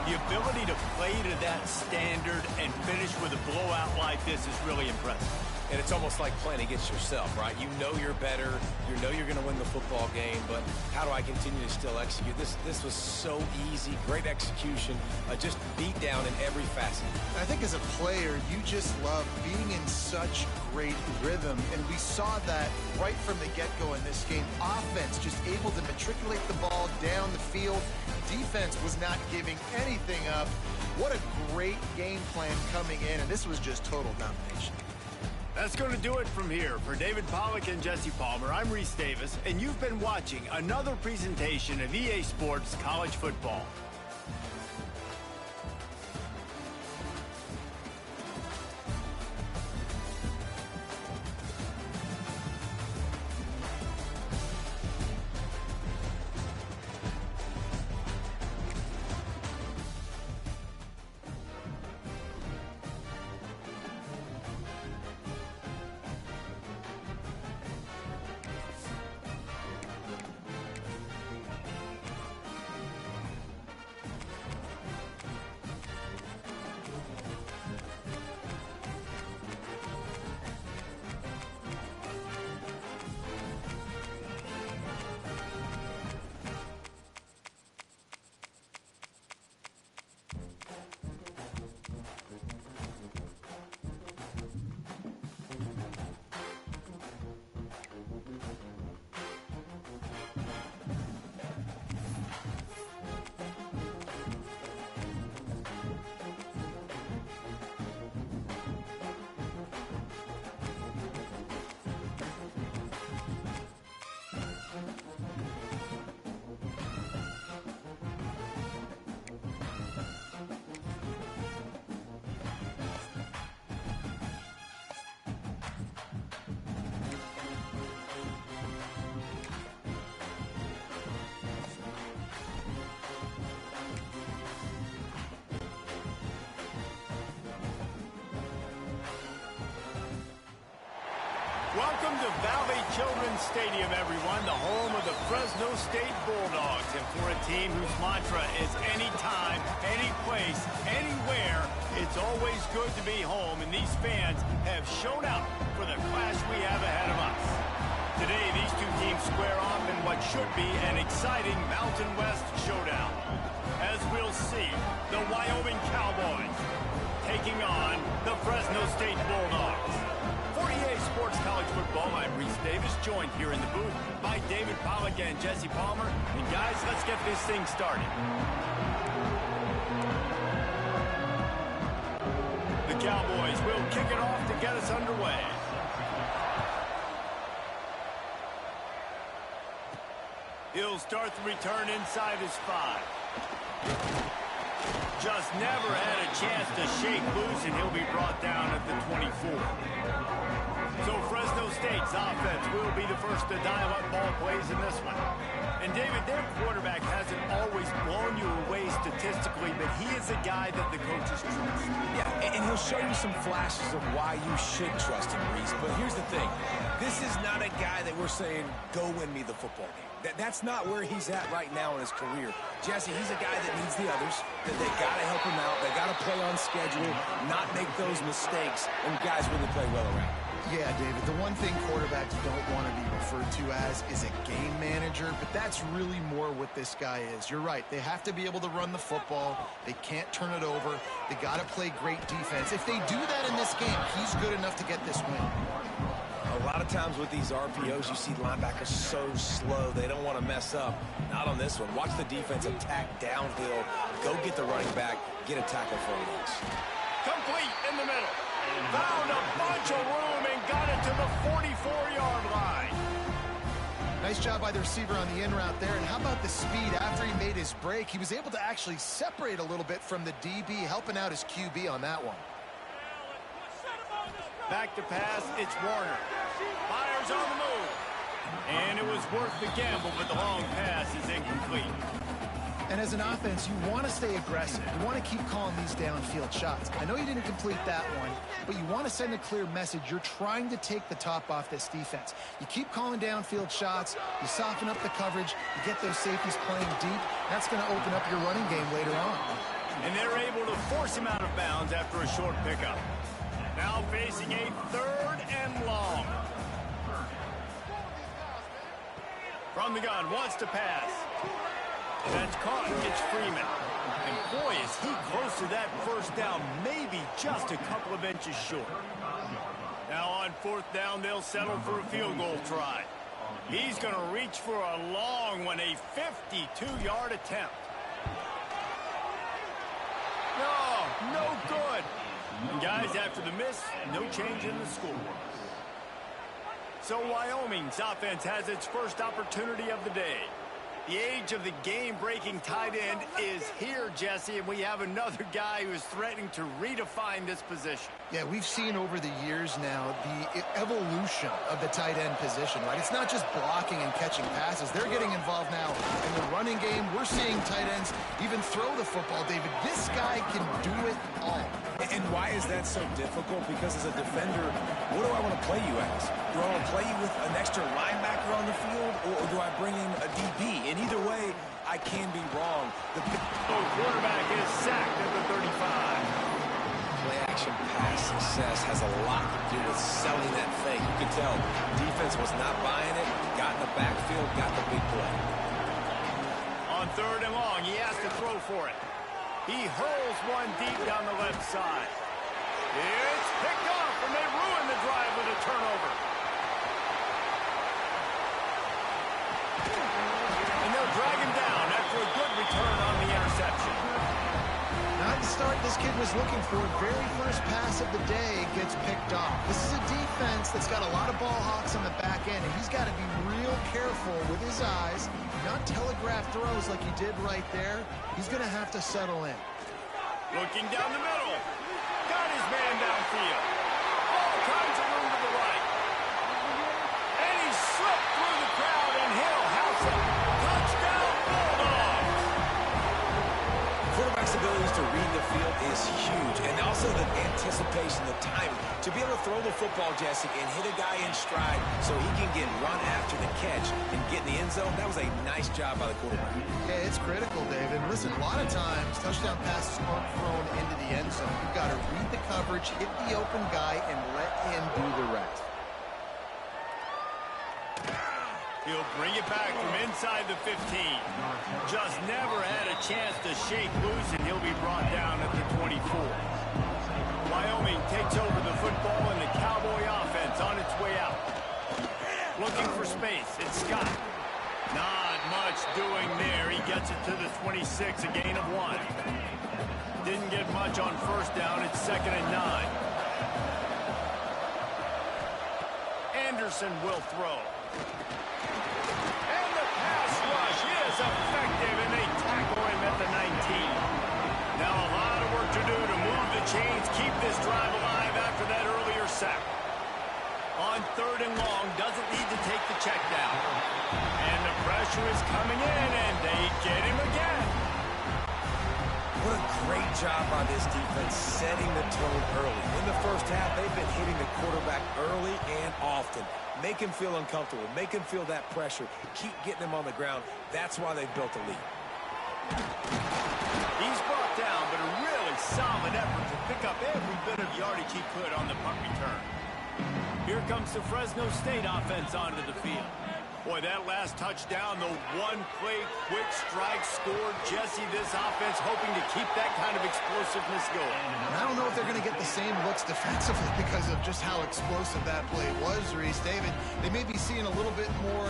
the ability to play to that standard and finish with a blowout like this is really impressive. And it's almost like playing against yourself, right? You know you're better. You know you're going to win the football game, but how do I continue to still execute? This was so easy. Great execution. Just beat down in every facet. I think as a player, you just love being in such great rhythm, and we saw that right from the get-go in this game. Offense just able to matriculate the ball down the field. Defense was not giving anything up. What a great game plan coming in, and this was just total domination. That's going to do it from here. For David Pollack and Jesse Palmer, I'm Reese Davis, and you've been watching another presentation of EA Sports College Football. Welcome to Valley Children's Stadium, everyone, the home of the Fresno State Bulldogs. And for a team whose mantra is anytime, any place, anywhere, it's always good to be home. And these fans have shown out for the clash we have ahead of us. Today, these two teams square off in what should be an exciting Mountain West showdown. As we'll see, the Wyoming Cowboys taking on the Fresno State Bulldogs. For EA Sports College Football, I'm Reese Davis, joined here in the booth by David Pollack and Jesse Palmer. And guys, let's get this thing started. The Cowboys will kick it off to get us underway. He'll start the return inside his 5. Just never had a chance to shake loose, and he'll be brought down at the 24. So Fresno State's offense will be the first to dial up ball plays in this one. And David, their quarterback hasn't always blown you away statistically, but he is a guy that the coaches trust. Yeah, and he'll show you some flashes of why you should trust him, Reese. But here's the thing. This is not a guy that we're saying, go win me the football game. That's not where he's at right now in his career. Jesse, he's a guy that needs the others, that they got to help him out. They got to play on schedule, not make those mistakes, and guys really play well around him. Yeah, David, the one thing quarterbacks don't want to be referred to as is a game manager, but that's really more what this guy is. You're right. They have to be able to run the football. They can't turn it over. They got to play great defense. If they do that in this game, he's good enough to get this win. A lot of times with these RPOs, you see linebackers so slow, they don't want to mess up. Not on this one. Watch the defense attack downhill, go get the running back, get a tackle for a loss. Complete in the middle. Found a bunch of room and got it to the 44-yard line. Nice job by the receiver on the in route there. And how about the speed after he made his break? He was able to actually separate a little bit from the DB, helping out his QB on that one. Back to pass, it's Warner. Fires on the move. And it was worth the gamble, but the long pass is incomplete. And as an offense, you want to stay aggressive. You want to keep calling these downfield shots. I know you didn't complete that one, but you want to send a clear message. You're trying to take the top off this defense. You keep calling downfield shots. You soften up the coverage. You get those safeties playing deep. That's going to open up your running game later on. And they're able to force him out of bounds after a short pickup. Now facing a 3rd and long. From the gun, wants to pass. That's caught. It's Freeman. And boy, is he close to that first down, maybe just a couple of inches short. Now on 4th down, they'll settle for a field goal try. He's going to reach for a long one, a 52-yard attempt. No good. And guys, after the miss, no change in the score. So Wyoming's offense has its first opportunity of the day. The age of the game-breaking tight end is here, Jesse, and we have another guy who is threatening to redefine this position. Yeah, we've seen over the years now the evolution of the tight end position, right? It's not just blocking and catching passes. They're getting involved now in the running game. We're seeing tight ends even throw the football, David. This guy can do it all. And why is that so difficult? Because as a defender, what do I want to play you as? Do I want to play you with an extra linebacker on the field, or do I bring in a DB? And either way, I can be wrong. The quarterback is sacked at the 35. Play-action pass success has a lot to do with selling that fake. You can tell defense was not buying it, got in the backfield, got the big play. On 3rd and long, he has to throw for it. He hurls one deep down the left side. It's picked off, and they ruin the drive with a turnover. And they'll drag him down after a good return on the interception. Not the start this kid was looking for. Very first pass of the day gets picked off. This is a defense that's got a lot of ball hawks on the back end, and he's got to be real careful with his eyes, not telegraph throws like he did right there. He's going to have to settle in. Looking down the middle. Got his man downfield. All kinds of room to the right. And he slipped through the crowd, and he'll house it. Touchdown, Bulldogs! Quarterback's ability abilities to read the field is huge. And also the anticipation, the timing. To be able to throw the football, Jesse, and hit a guy in stride so he can get run after the catch and get in the end zone, that was a nice job by the quarterback. Yeah, it's critical, David. Listen, a lot of times, touchdown passes aren't thrown into the end zone. You've got to read the coverage, hit the open guy, and let him do the rest. He'll bring it back from inside the 15. Just never had a chance to shake loose, and he'll be brought down at the 24. Wyoming takes over the football, and the Cowboy offense on its way out. Looking for space. It's Scott. Not much doing there. He gets it to the 26, a gain of 1. Didn't get much on first down. It's 2nd and 9. Anderson will throw. And the pass rush is effective, and they tackle him at the 19. Now a lot of work to do to move the chains, keep this drive alive after that earlier sack. On 3rd and long, doesn't need to take the check down. And the pressure is coming in, and they get him again. What a great job by this defense setting the tone early. In the first half, they've been hitting the quarterback early and often. Make him feel uncomfortable. Make him feel that pressure. Keep getting him on the ground. That's why they've built a lead. He's brought down, but a really solid effort to pick up every bit of yardage he could on the punt return. Here comes the Fresno State offense onto the field. Boy, that last touchdown, the one-play quick strike scored. Jesse, this offense hoping to keep that kind of explosiveness going. And I don't know if they're going to get the same looks defensively because of just how explosive that play was, Reese. David, they may be seeing a little bit more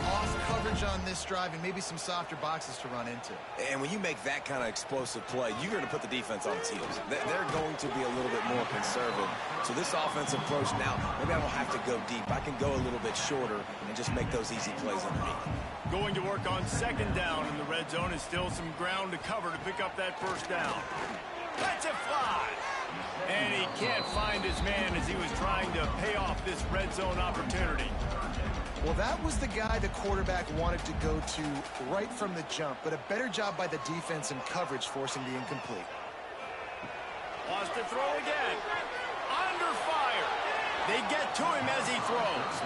off coverage on this drive and maybe some softer boxes to run into. And when you make that kind of explosive play, you're going to put the defense on its heels. They're going to be a little bit more conservative. So this offensive approach now, maybe I don't have to go deep. I can go a little bit shorter and just make those easy plays underneath. Going to work on 2nd down in the red zone, is still some ground to cover to pick up that first down. Lets it fly. And he can't find his man as he was trying to pay off this red zone opportunity. Well, that was the guy the quarterback wanted to go to right from the jump, but a better job by the defense in coverage forcing the incomplete. Wants to throw again. Under fire. They get to him as he throws.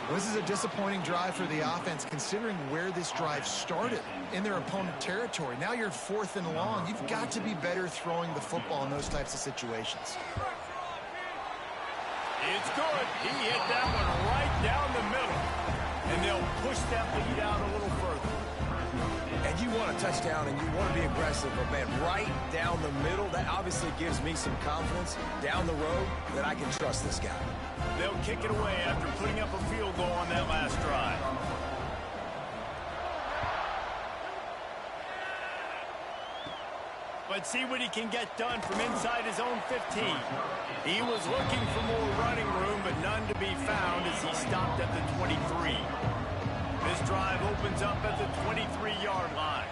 Well, this is a disappointing drive for the offense considering where this drive started in their opponent territory. Now you're 4th and long. You've got to be better throwing the football in those types of situations. It's good. He hit that one right down the middle. And they'll push that lead out a little further. And you want a touchdown and you want to be aggressive, but man, right down the middle, that obviously gives me some confidence down the road that I can trust this guy. They'll kick it away after putting up a field goal on that last drive. Let's see what he can get done from inside his own 15. He was looking for more running room, but none to be found as he stopped at the 23. This drive opens up at the 23-yard line.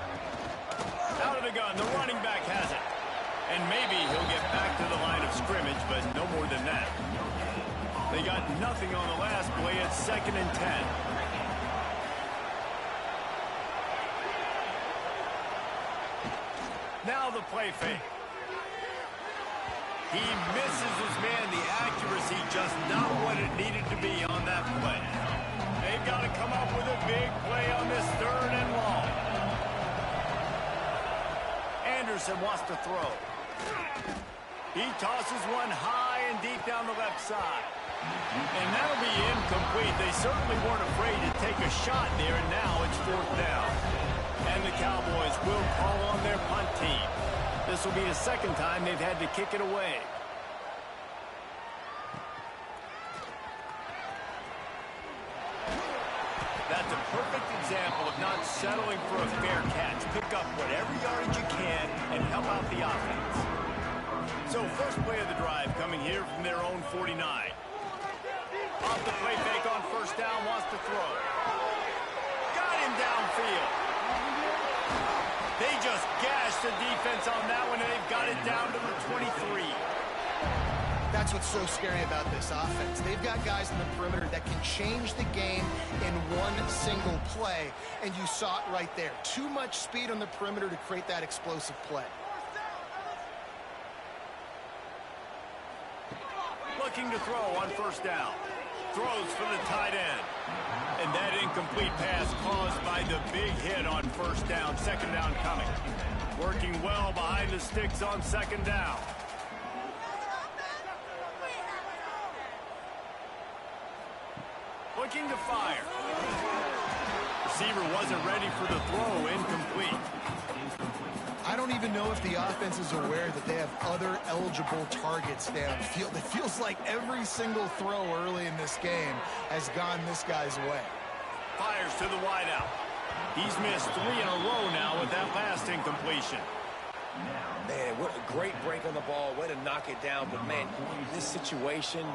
Out of the gun, the running back has it. And maybe he'll get back to the line of scrimmage, but no more than that. They got nothing on the last play at 2nd and 10. Now the play fake. He misses his man. The accuracy just not what it needed to be on that play. They've got to come up with a big play on this 3rd and long. Anderson wants to throw. He tosses one high and deep down the left side. And that'll be incomplete. They certainly weren't afraid to take a shot there, and now it's 4th down. And the Cowboys will call on their punt team. This will be the 2nd time they've had to kick it away. That's a perfect example of not settling for a fair catch. Pick up whatever yardage you can and help out the offense. So first play of the drive coming here from their own 49. Off the play fake on 1st down, wants to throw. Got him downfield. They just gashed the defense on that one, and they've got it down to the 23. That's what's so scary about this offense. They've got guys in the perimeter that can change the game in one single play, and you saw it right there. Too much speed on the perimeter to create that explosive play. Looking to throw on first down. Throws for the tight end. And that incomplete pass caused by the big hit on first down. Second down coming. Working well behind the sticks on second down. Looking to fire. Receiver wasn't ready for the throw. Incomplete. I don't even know if the offense is aware that they have other eligible targets downfield. It feels like every single throw early in this game has gone this guy's way. Fires to the wideout. He's missed 3 in a row now with that last incompletion. Man, what a great break on the ball. Way to knock it down. But, man, in this situation,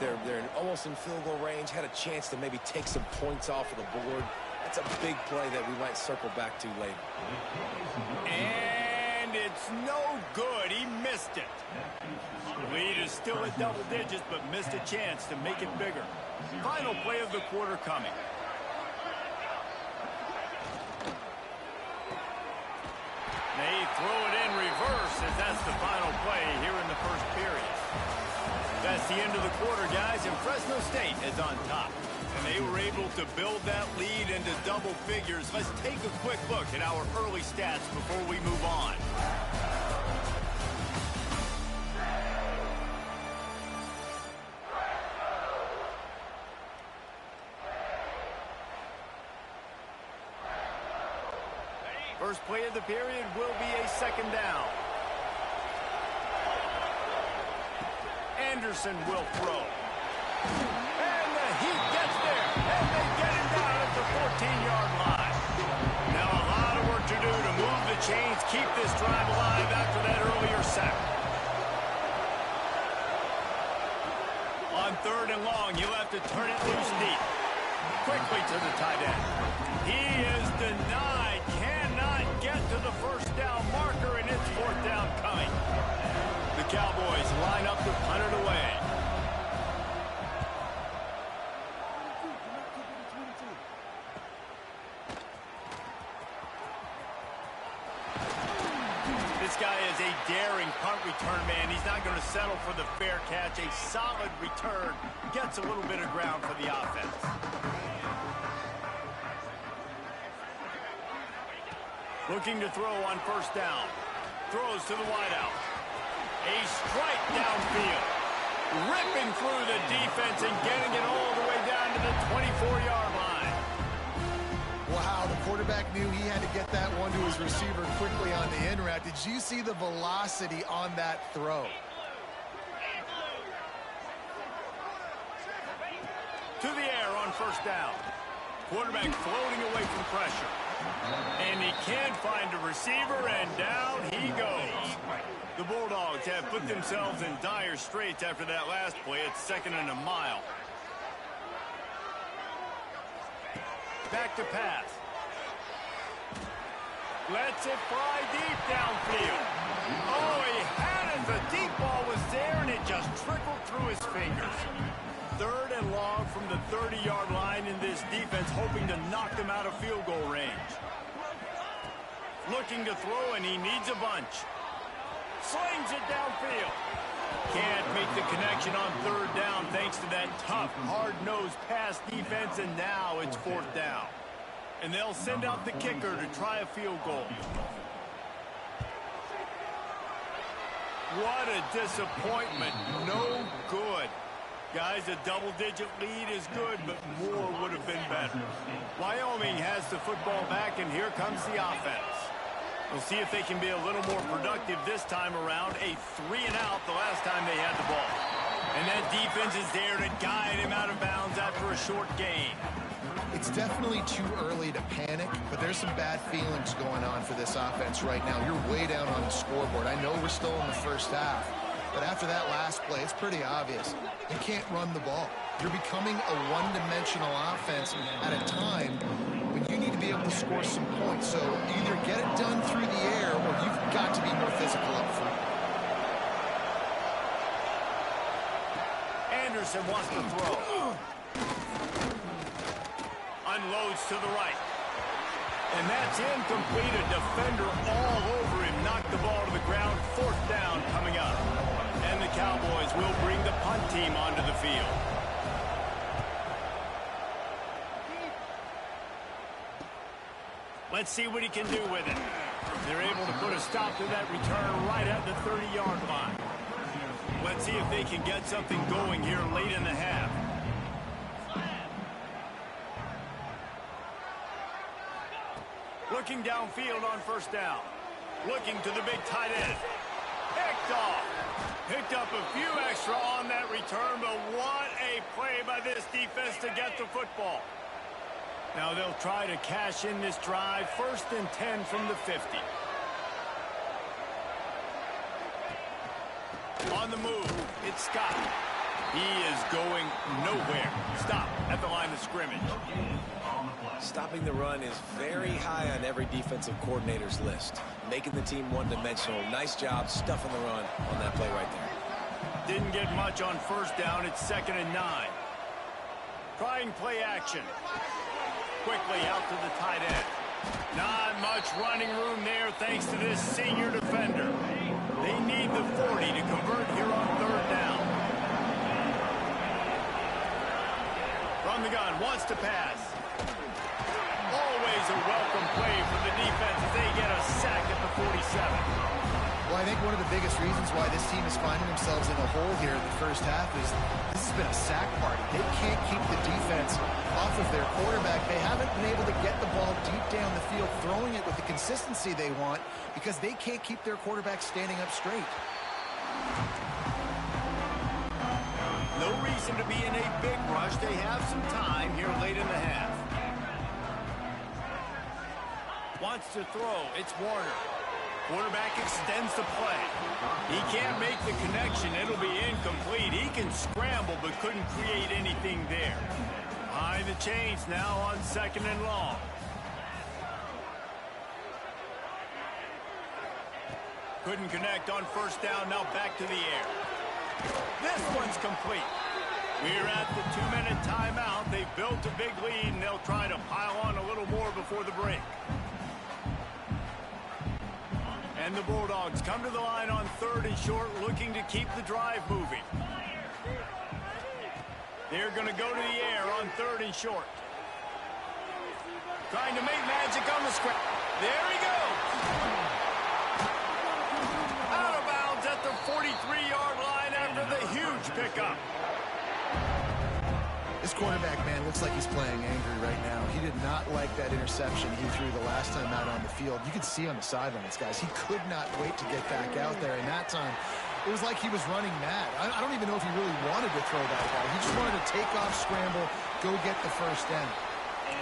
they're almost in field goal range. Had a chance to maybe take some points off of the board. That's a big play that we might circle back to later. And it's no good. He missed it. The lead is still at double digits, but missed a chance to make it bigger. Final play of the quarter coming. They throw it in reverse as that's the final play here in the first period. That's the end of the quarter, guys, and Fresno State is on top. And they were able to build that lead into double figures. Let's take a quick look at our early stats before we move on. First play of the period will be a second down. Anderson will throw. And the heat gets there. And they get him down at the 14-yard line. Now a lot of work to do to move the chains, keep this drive alive after that earlier sack. On third and long, you'll have to turn it loose deep. Quickly to the tight end. He is denied. Cannot get to the first down marker, and it's fourth down coming. The Cowboys line up to punt it away. This guy is a daring punt return man. He's not going to settle for the fair catch. A solid return. Gets a little bit of ground for the offense. Looking to throw on first down. Throws to the wideout. A strike downfield. Ripping through the defense and getting it all the way down to the 24-yard line. Wow, the quarterback knew he had to get that one to his receiver quickly on the in route. Did you see the velocity on that throw? To the air on first down. Quarterback floating away from pressure. And he can't find a receiver, and down he goes. The Bulldogs have put themselves in dire straits after that last play. It's second and a mile. Back to pass. Lets it fly deep downfield. Oh, he had it. The deep ball was there, and it just trickled through his fingers. Third and long from the 30-yard line in this defense, hoping to knock them out of field goal range. Looking to throw, and he needs a bunch. Slings it downfield. Can't make the connection on third down thanks to that tough, hard-nosed pass defense, and now it's fourth down. And they'll send out the kicker to try a field goal. What a disappointment. No good. Guys, a double-digit lead is good, but more would have been better. Wyoming has the football back, and here comes the offense. We'll see if they can be a little more productive this time around. A 3-and-out the last time they had the ball. And that defense is there to guide him out of bounds after a short gain. It's definitely too early to panic, but there's some bad feelings going on for this offense right now. You're way down on the scoreboard. I know we're still in the first half, but after that last play, it's pretty obvious. You can't run the ball. You're becoming a one-dimensional offense at a time when you need to be able to score some points. So either get it done through the air or you've got to be more physical up front. Anderson wants to throw. Unloads to the right. And that's incomplete. A defender all over him. Knocked the ball to the ground. Fourth down coming up. And the Cowboys will bring the punt team on onto the field. Let's see what he can do with it. They're able to put a stop to that return right at the 30-yard line. Let's see if they can get something going here late in the half. Looking downfield on first down. Looking to the big tight end. Picked off. Picked up a few extra on that return, but what a play by this defense to get the football. Now they'll try to cash in this drive. 1st and 10 from the 50. On the move, it's Scott. He is going nowhere. Stop at the line of scrimmage. Stopping the run is very high on every defensive coordinator's list. Making the team one-dimensional. Nice job stuffing the run on that play right there. Didn't get much on first down. It's 2nd and 9. Trying play action. Quickly out to the tight end. Not much running room there thanks to this senior defender. They need the 40 to convert here on 3rd down. From the gun, wants to pass. Always a welcome play from the defense as they get a sack at the 47. Well, I think one of the biggest reasons why this team is finding themselves in a hole here in the first half is this has been a sack party. They can't keep the defense off of their quarterback. They haven't been able to get the ball deep down the field, throwing it with the consistency they want because they can't keep their quarterback standing up straight. No reason to be in a big rush. They have some time here late in the half. Wants to throw. It's Warner. Quarterback extends the play. He can't make the connection. It'll be incomplete. He can scramble but couldn't create anything there. Behind the chains now on 2nd and long. Couldn't connect on first down. Now back to the air. This one's complete. We're at the 2-minute timeout. They've built a big lead, and they'll try to pile on a little more before the break. And the Bulldogs come to the line on 3rd and short, looking to keep the drive moving. They're going to go to the air on 3rd and short. Trying to make magic on the scrap. There he goes. Out of bounds at the 43-yard line after the huge pickup. This quarterback, man, looks like he's playing angry right now. He did not like that interception he threw the last time out on the field. You could see on the sidelines, guys. He could not wait to get back out there. And that time, it was like he was running mad. I don't even know if he really wanted to throw that ball. He just wanted to take off, scramble, go get the first down.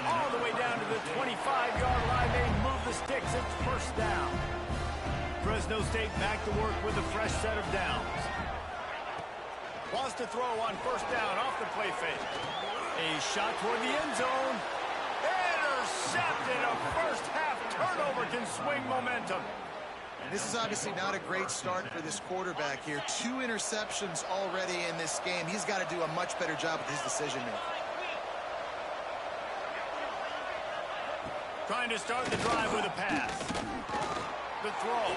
All the way down to the 25-yard line. They move the sticks. It's 1st down. Fresno State back to work with a fresh set of downs. Wants to throw on first down off the play fake. A shot toward the end zone. Intercepted. A first half turnover can swing momentum. This is obviously not a great start for this quarterback here. 2 interceptions already in this game. He's got to do a much better job with his decision making. Trying to start the drive with a pass. The throw.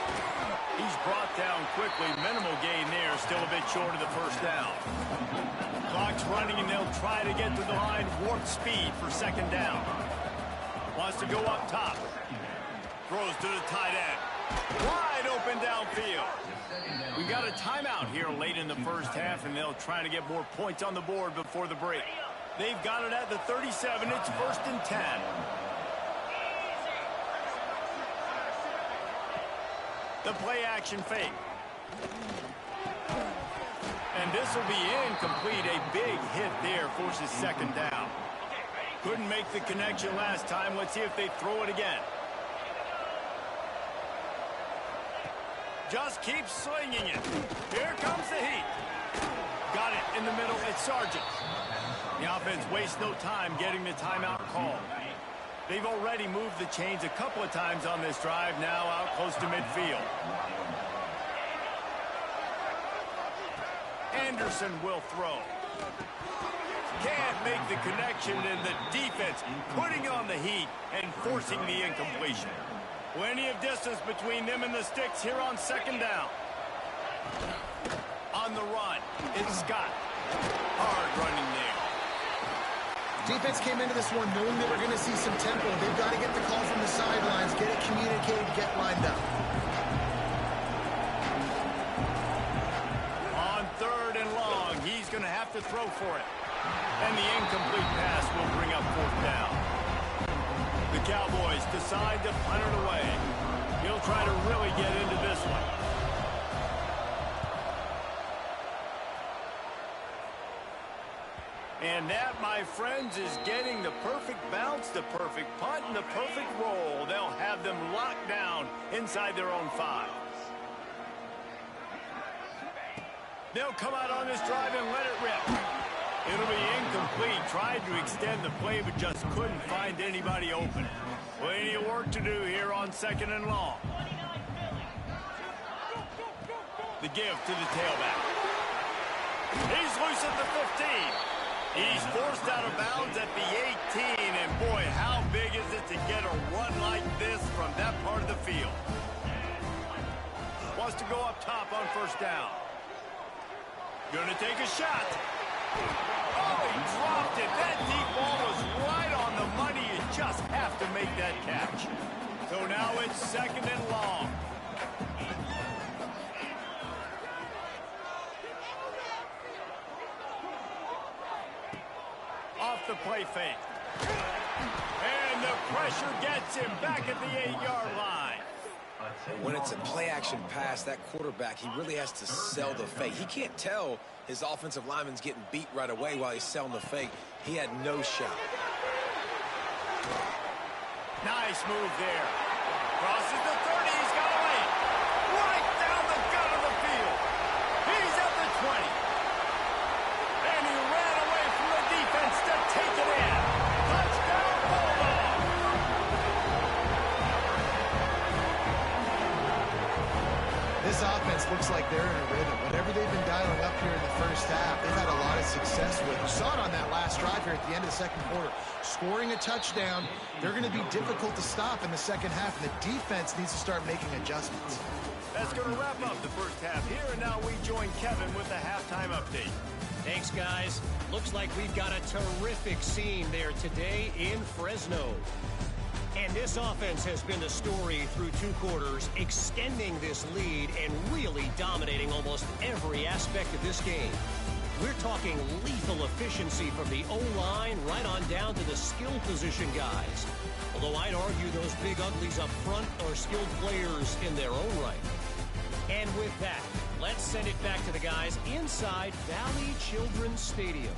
He's brought down quickly. Minimal gain there. Still a bit short of the first down. Clock's running, and they'll try to get to the line. Warp speed for 2nd down. Wants to go up top. Throws to the tight end. Wide open downfield. We got a timeout here late in the first half, and they'll try to get more points on the board before the break. They've got it at the 37. It's 1st and 10. The play action fake. And this will be incomplete. A big hit there forces 2nd down. Couldn't make the connection last time. Let's see if they throw it again. Just keep slinging it. Here comes the heat. Got it in the middle. It's Sargent. The offense wastes no time getting the timeout call. They've already moved the chains a couple of times on this drive, now out close to midfield. Anderson will throw. Can't make the connection, and the defense putting on the heat and forcing the incompletion. Plenty of distance between them and the sticks here on 2nd down. On the run, it's Scott. Hard running there. Defense came into this one knowing they were going to see some tempo. They've got to get the call from the sidelines, get it communicated, get lined up. On 3rd and long, he's going to have to throw for it. And the incomplete pass will bring up 4th down. The Cowboys decide to punt it away. He'll try to really get into this one. And that, my friends, is getting the perfect bounce, the perfect punt, and the perfect roll. They'll have them locked down inside their own 5. They'll come out on this drive and let it rip. It'll be incomplete. Tried to extend the play, but just couldn't find anybody open. Plenty of work to do here on 2nd and long. The give to the tailback. He's loose at the 15. He's forced out of bounds at the 18, and boy, how big is it to get a run like this from that part of the field. Wants to go up top on 1st down. Gonna take a shot. Oh, he dropped it. That deep ball was right on the money. You just have to make that catch. So now it's 2nd and long. Off the play fake. And the pressure gets him back at the 8-yard line. When it's a play-action pass, that quarterback, he really has to sell the fake. He can't tell his offensive lineman's getting beat right away while he's selling the fake. He had no shot. Nice move there. Crosses the 30. He's got away. Right down the gut of the field. He's at the 20. And he ran away from the defense to take it in. Touchdown, Bulldogs. This offense looks like they're in a rhythm. Whatever they've been dialing up here in the 1st half, they've had a lot of success with. You saw it on that last drive here at the end of the 2nd quarter. Scoring a touchdown, they're going to be difficult to stop in the 2nd half, and the defense needs to start making adjustments. That's going to wrap up the 1st half here, and now we join Kevin with the halftime update. Thanks, guys. Looks like we've got a terrific scene there today in Fresno. And this offense has been the story through 2 quarters, extending this lead and really dominating almost every aspect of this game. We're talking lethal efficiency from the O-line right on down to the skill position guys. Although I'd argue those big uglies up front are skilled players in their own right. And with that, let's send it back to the guys inside Valley Children's Stadium.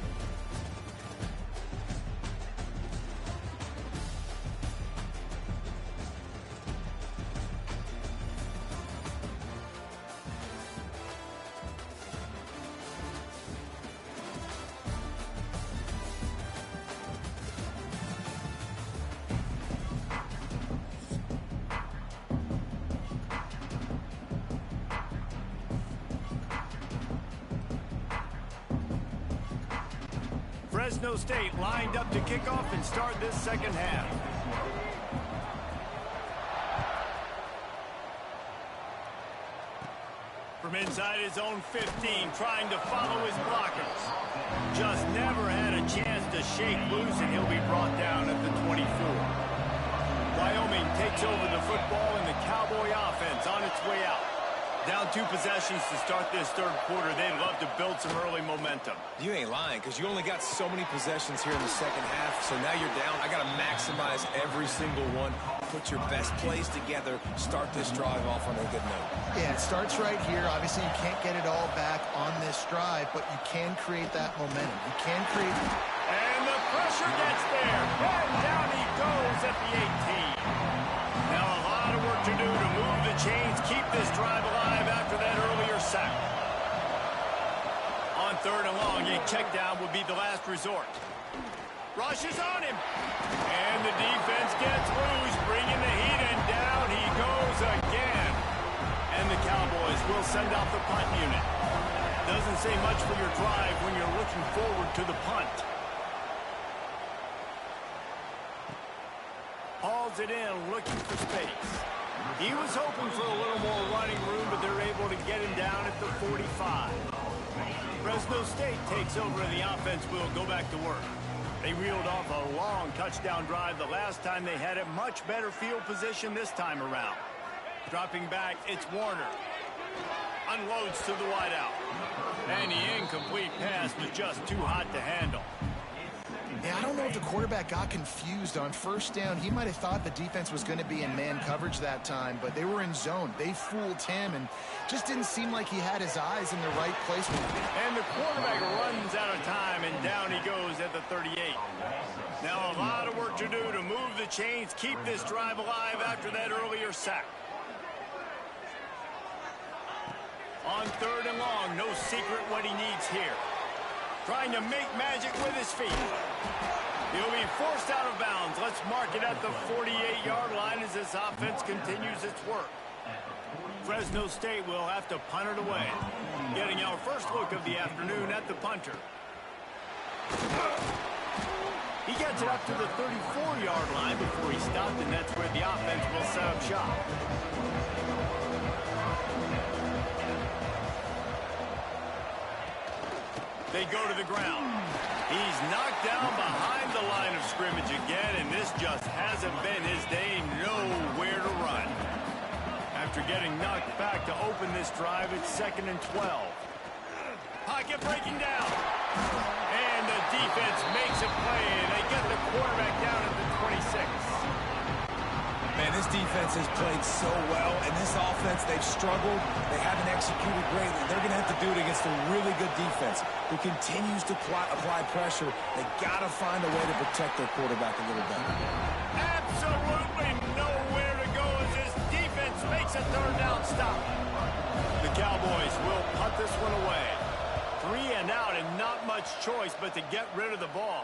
Fresno State lined up to kick off and start this 2nd half. From inside his own 15, trying to follow his blockers. Just never had a chance to shake loose, and he'll be brought down at the 24. Wyoming takes over the football, and the Cowboy offense on its way out. Down 2 possessions to start this 3rd quarter. They'd love to build some early momentum. You ain't lying, because you only got so many possessions here in the 2nd half, so now you're down. I got to maximize every single one. Put your best plays together. Start this drive off on a good note. Yeah, it starts right here. Obviously, you can't get it all back on this drive, but you can create that momentum. You can create... And the pressure gets there. And down he goes at the 18. Now a lot of work to do to move the chains, keep this drive alive after that earlier sack. On 3rd and long, a check down would be the last resort. Rushes on him. And the defense gets loose, bringing the heat, and down he goes again. And the Cowboys will send out the punt unit. Doesn't say much for your drive when you're looking forward to the punt. Hauls it in, looking for space. He was hoping for a little more running room, but they're able to get him down at the 45. Fresno State takes over and the offense will go back to work. They reeled off a long touchdown drive the last time they had it. Much better field position this time around. Dropping back, it's Warner. Unloads to the wideout. And the incomplete pass was just too hot to handle. Yeah, I don't know if the quarterback got confused on first down. He might have thought the defense was going to be in man coverage that time, but they were in zone. They fooled him and just didn't seem like he had his eyes in the right place. And the quarterback runs out of time, and down he goes at the 38. Now a lot of work to do to move the chains, keep this drive alive after that earlier sack. On 3rd and long, no secret what he needs here. Trying to make magic with his feet. He'll be forced out of bounds. Let's mark it at the 48-yard line as this offense continues its work. Fresno State will have to punt it away. Getting our first look of the afternoon at the punter. He gets it up to the 34-yard line before he stopped, and that's where the offense will set up shop. They go to the ground. He's knocked down behind the line of scrimmage again, and this just hasn't been his day. Nowhere to run. After getting knocked back to open this drive, it's 2nd and 12. Pocket breaking down. And the defense makes a play, and they get the quarterback down at the 26. Man, this defense has played so well, and this offense, they've struggled. They haven't executed greatly. They're going to have to do it against a really good defense who continues to apply pressure. They got to find a way to protect their quarterback a little better. Absolutely nowhere to go as this defense makes a 3rd down stop. The Cowboys will punt this one away. 3 and out, and not much choice but to get rid of the ball.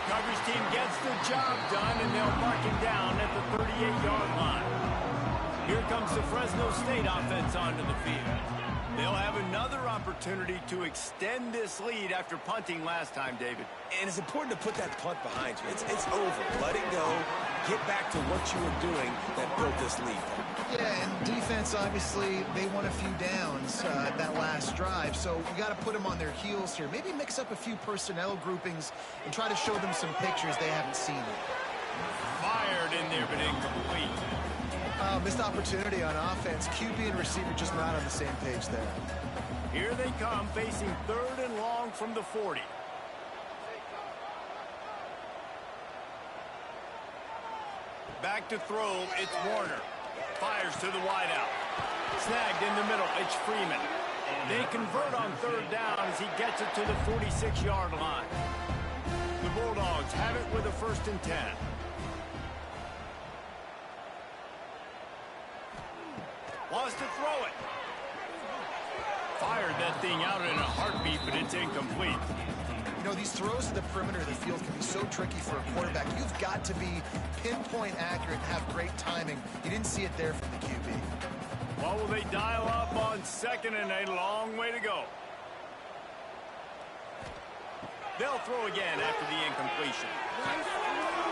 Coverage team gets the job done, and they'll mark him down at the 38-yard line. Here comes the Fresno State offense onto the field. They'll have another opportunity to extend this lead after punting last time, David. And it's important to put that punt behind you. It's over. Let it go. Get back to what you were doing that built this lead. Yeah, and defense, obviously, they won a few downs that last drive, so you got to put them on their heels here. Maybe mix up a few personnel groupings and try to show them some pictures they haven't seen yet. Fired in there, but incomplete. Missed opportunity on offense. QB and receiver just not on the same page there. Here they come, facing 3rd and long from the 40. Back to throw, it's Warner. Fires to the wideout. Snagged in the middle, it's Freeman. They convert on 3rd down as he gets it to the 46-yard line. The Bulldogs have it with a 1st and 10. Wants to throw it. Fired that thing out in a heartbeat, but it's incomplete. You know, these throws to the perimeter of the field can be so tricky for a quarterback. You've got to be pinpoint accurate and have great timing. You didn't see it there from the QB. Well, will they dial up on 2nd and a long way to go? They'll throw again after the incompletion.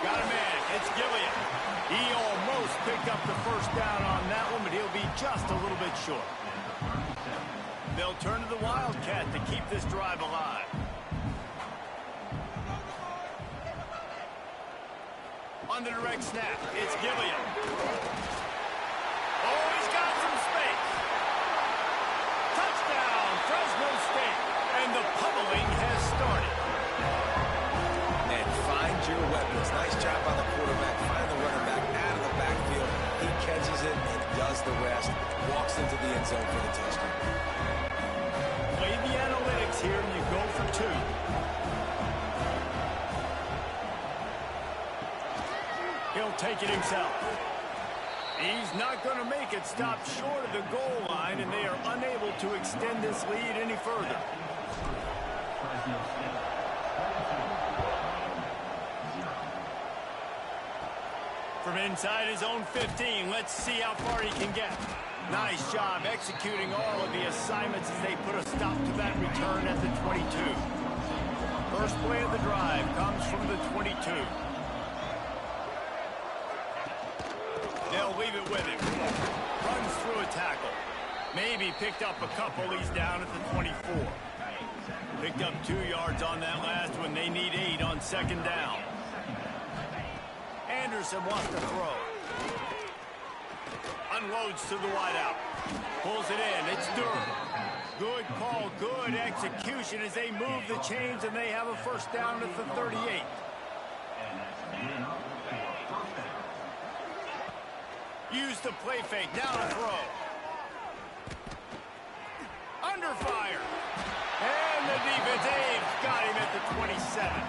Got a man. It's Gilliam. He almost picked up the 1st down on that one, but he'll be just a little bit short. They'll turn to the Wildcat to keep this drive alive. On the direct snap, it's Gilliam. Oh, he's got some space. Touchdown, Fresno State. And the pummeling has started. Man, find your weapons. Nice job by the quarterback. Find the running back out of the backfield. He catches it and does the rest. Walks into the end zone for the touchdown. Play the analytics here and you go for 2. He'll take it himself. He's not going to make it. Stop short of the goal line, and they are unable to extend this lead any further. From inside his own 15, let's see how far he can get. Nice job executing all of the assignments as they put a stop to that return at the 22. First play of the drive comes from the 22. They'll leave it with him. Runs through a tackle. Maybe picked up a couple. He's down at the 24. Picked up 2 yards on that last one. They need 8 on second down. Anderson wants to throw. Unloads to the wideout. Pulls it in. It's Durham. Good call, good execution as they move the chains, and they have a first down at the 38. Use the play fake. Now to throw. Under fire. And the defense got him at the 27.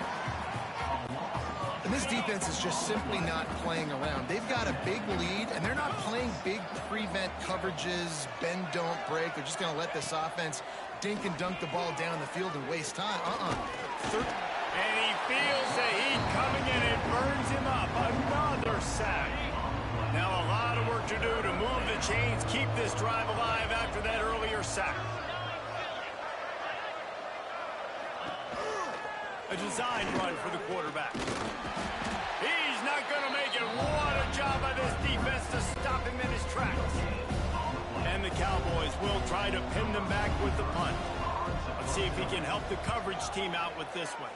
And this defense is just simply not playing around. They've got a big lead, and they're not playing big prevent coverages, bend, don't break. They're just going to let this offense dink and dunk the ball down the field and waste time. And he feels the heat coming in. It burns him up. Another sack. Now a lot of work to do to move the chains, keep this drive alive after that earlier sack. A design run for the quarterback. He's not going to make it. What a job by this defense to stop him in his tracks. And the Cowboys will try to pin them back with the punt. Let's see if he can help the coverage team out with this one.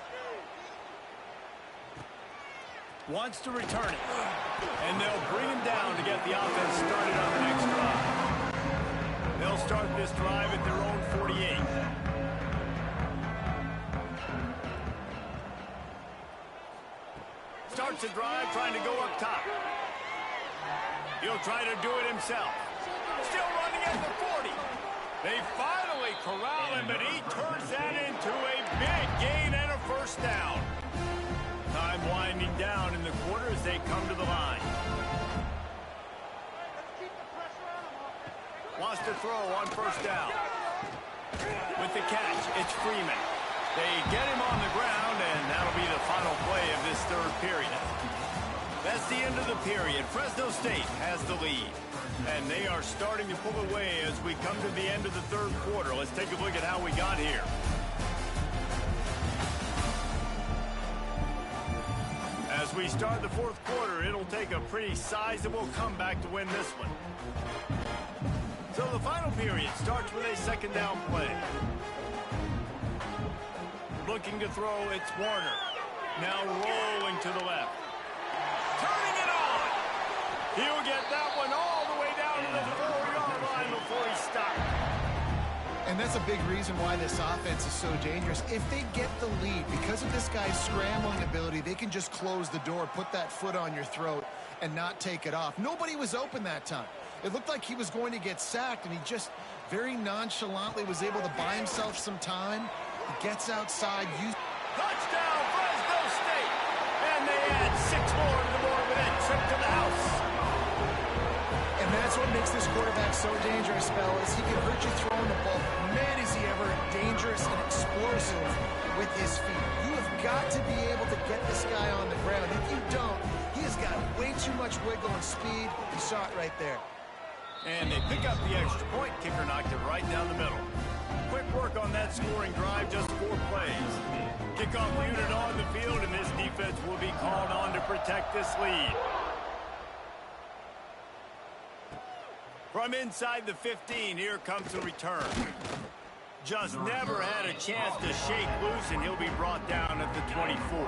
Wants to return it. And they'll bring him down to get the offense started on the next drive. They'll start this drive at their own 48. Starts the drive trying to go up top. He'll try to do it himself. Still running at the 40. They finally corral him, but he turns that into a big gain and a first down. Time winding down in the quarter as they come to the line. Wants to throw on first down. With the catch, it's Freeman. They get him on the ground, and that'll be the final play of this third period. That's the end of the period. Fresno State has the lead. And they are starting to pull away as we come to the end of the third quarter. Let's take a look at how we got here. As we start the fourth quarter, it'll take a pretty sizable comeback to win this one. So the final period starts with a second down play. Looking to throw, it's Warner. Now rolling to the left. Turning it on! He'll get that one all the way down to the 4-yard line before he stopped. And that's a big reason why this offense is so dangerous. If they get the lead, because of this guy's scrambling ability, they can just close the door, put that foot on your throat, and not take it off. Nobody was open that time. It looked like he was going to get sacked, and he just very nonchalantly was able to buy himself some time. He gets outside. Touchdown, Fresno State! And they add 6 more to the board with that trip to the house. And that's what makes this quarterback so dangerous, fellas. He can hurt you throwing the ball. Man, is he ever dangerous and explosive with his feet. You have got to be able to get this guy on the ground. If you don't, he has got way too much wiggle and speed. You saw it right there. And they pick up the extra point. Kicker knocked it right down the middle. Quick work on that scoring drive, just 4 plays. Kickoff unit on the field, and this defense will be called on to protect this lead. From inside the 15, here comes the return. Just never had a chance to shake loose, and he'll be brought down at the 24.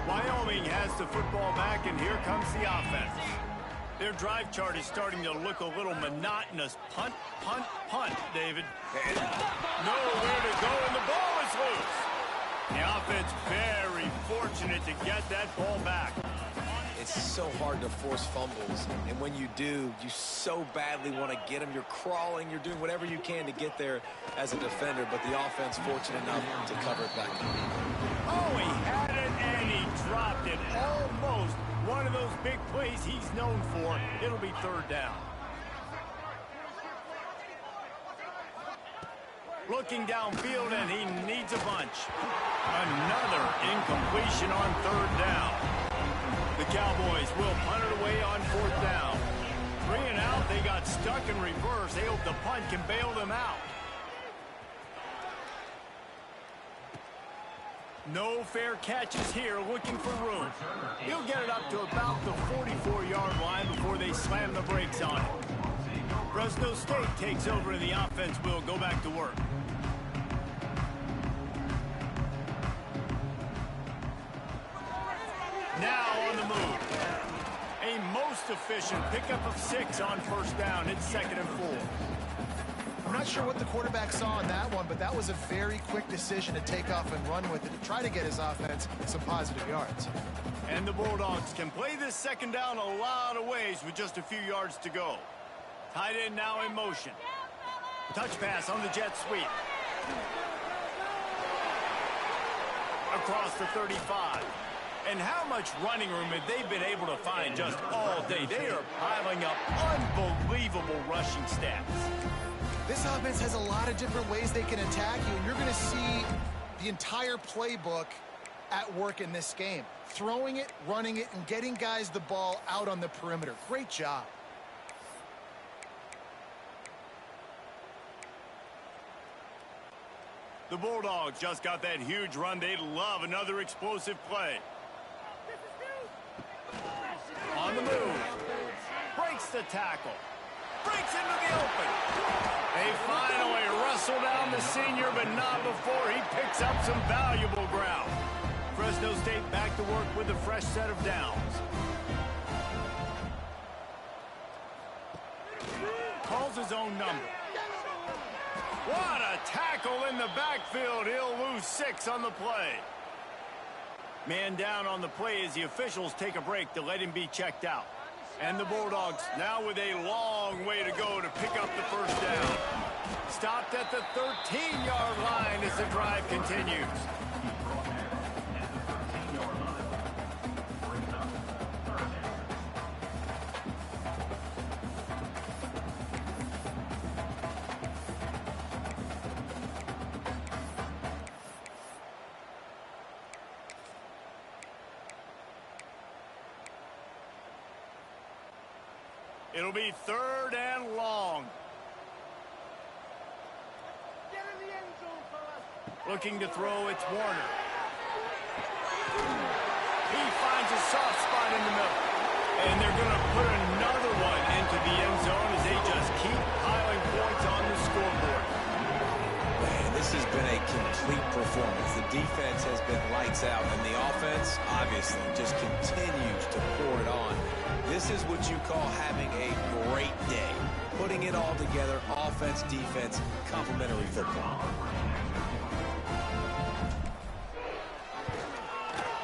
Wyoming has the football back, and here comes the offense. Their drive chart is starting to look a little monotonous. Punt, punt, punt, David. Nowhere to go, and the ball is loose. The offense very fortunate to get that ball back. It's so hard to force fumbles, and when you do, you so badly want to get them. You're crawling, you're doing whatever you can to get there as a defender, but the offense fortunate enough to cover it back up. Oh, he had it, and he dropped it. Almost one of those big plays he's known for. It'll be third down. Looking downfield, and he needs a bunch. Another incompletion on third down. The Cowboys will punt it away on fourth down. 3 and out, they got stuck in reverse. They hope the punt can bail them out. No fair catches here, looking for room. He'll get it up to about the 44-yard line before they slam the brakes on it. Fresno State takes over and the offense will go back to work. Now on the move. A most efficient pickup of 6 on first down. It's 2nd and 4. I'm not sure what the quarterback saw in that one, but that was a very quick decision to take off and run with it to try to get his offense some positive yards. And the Bulldogs can play this 2nd down a lot of ways with just a few yards to go. Tight end now in motion. Touch pass on the jet sweep. Across the 35. And how much running room have they been able to find just all day? They are piling up unbelievable rushing stats. This offense has a lot of different ways they can attack you, and you're going to see the entire playbook at work in this game. Throwing it, running it, and getting guys the ball out on the perimeter. Great job. The Bulldogs just got that huge run. They love another explosive play. On the move. Breaks the tackle. Breaks into the open. They finally wrestle down the senior, but not before he picks up some valuable ground. Fresno State back to work with a fresh set of downs. Calls his own number. What a tackle in the backfield. He'll lose 6 on the play. Man down on the play as the officials take a break to let him be checked out. And the Bulldogs now with a long way to go to pick up the first down. Stopped at the 13-yard line as the drive continues. It'll be 3rd and long. Looking to throw, it's Warner. He finds a soft spot in the middle. And they're going to put another one into the end zone as they just keep piling points on the scoreboard. Man, this has been a complete performance. The defense has been lights out, and the offense, obviously, just continues to pour it on. This is what you call having a great day. Putting it all together, offense, defense, complementary football.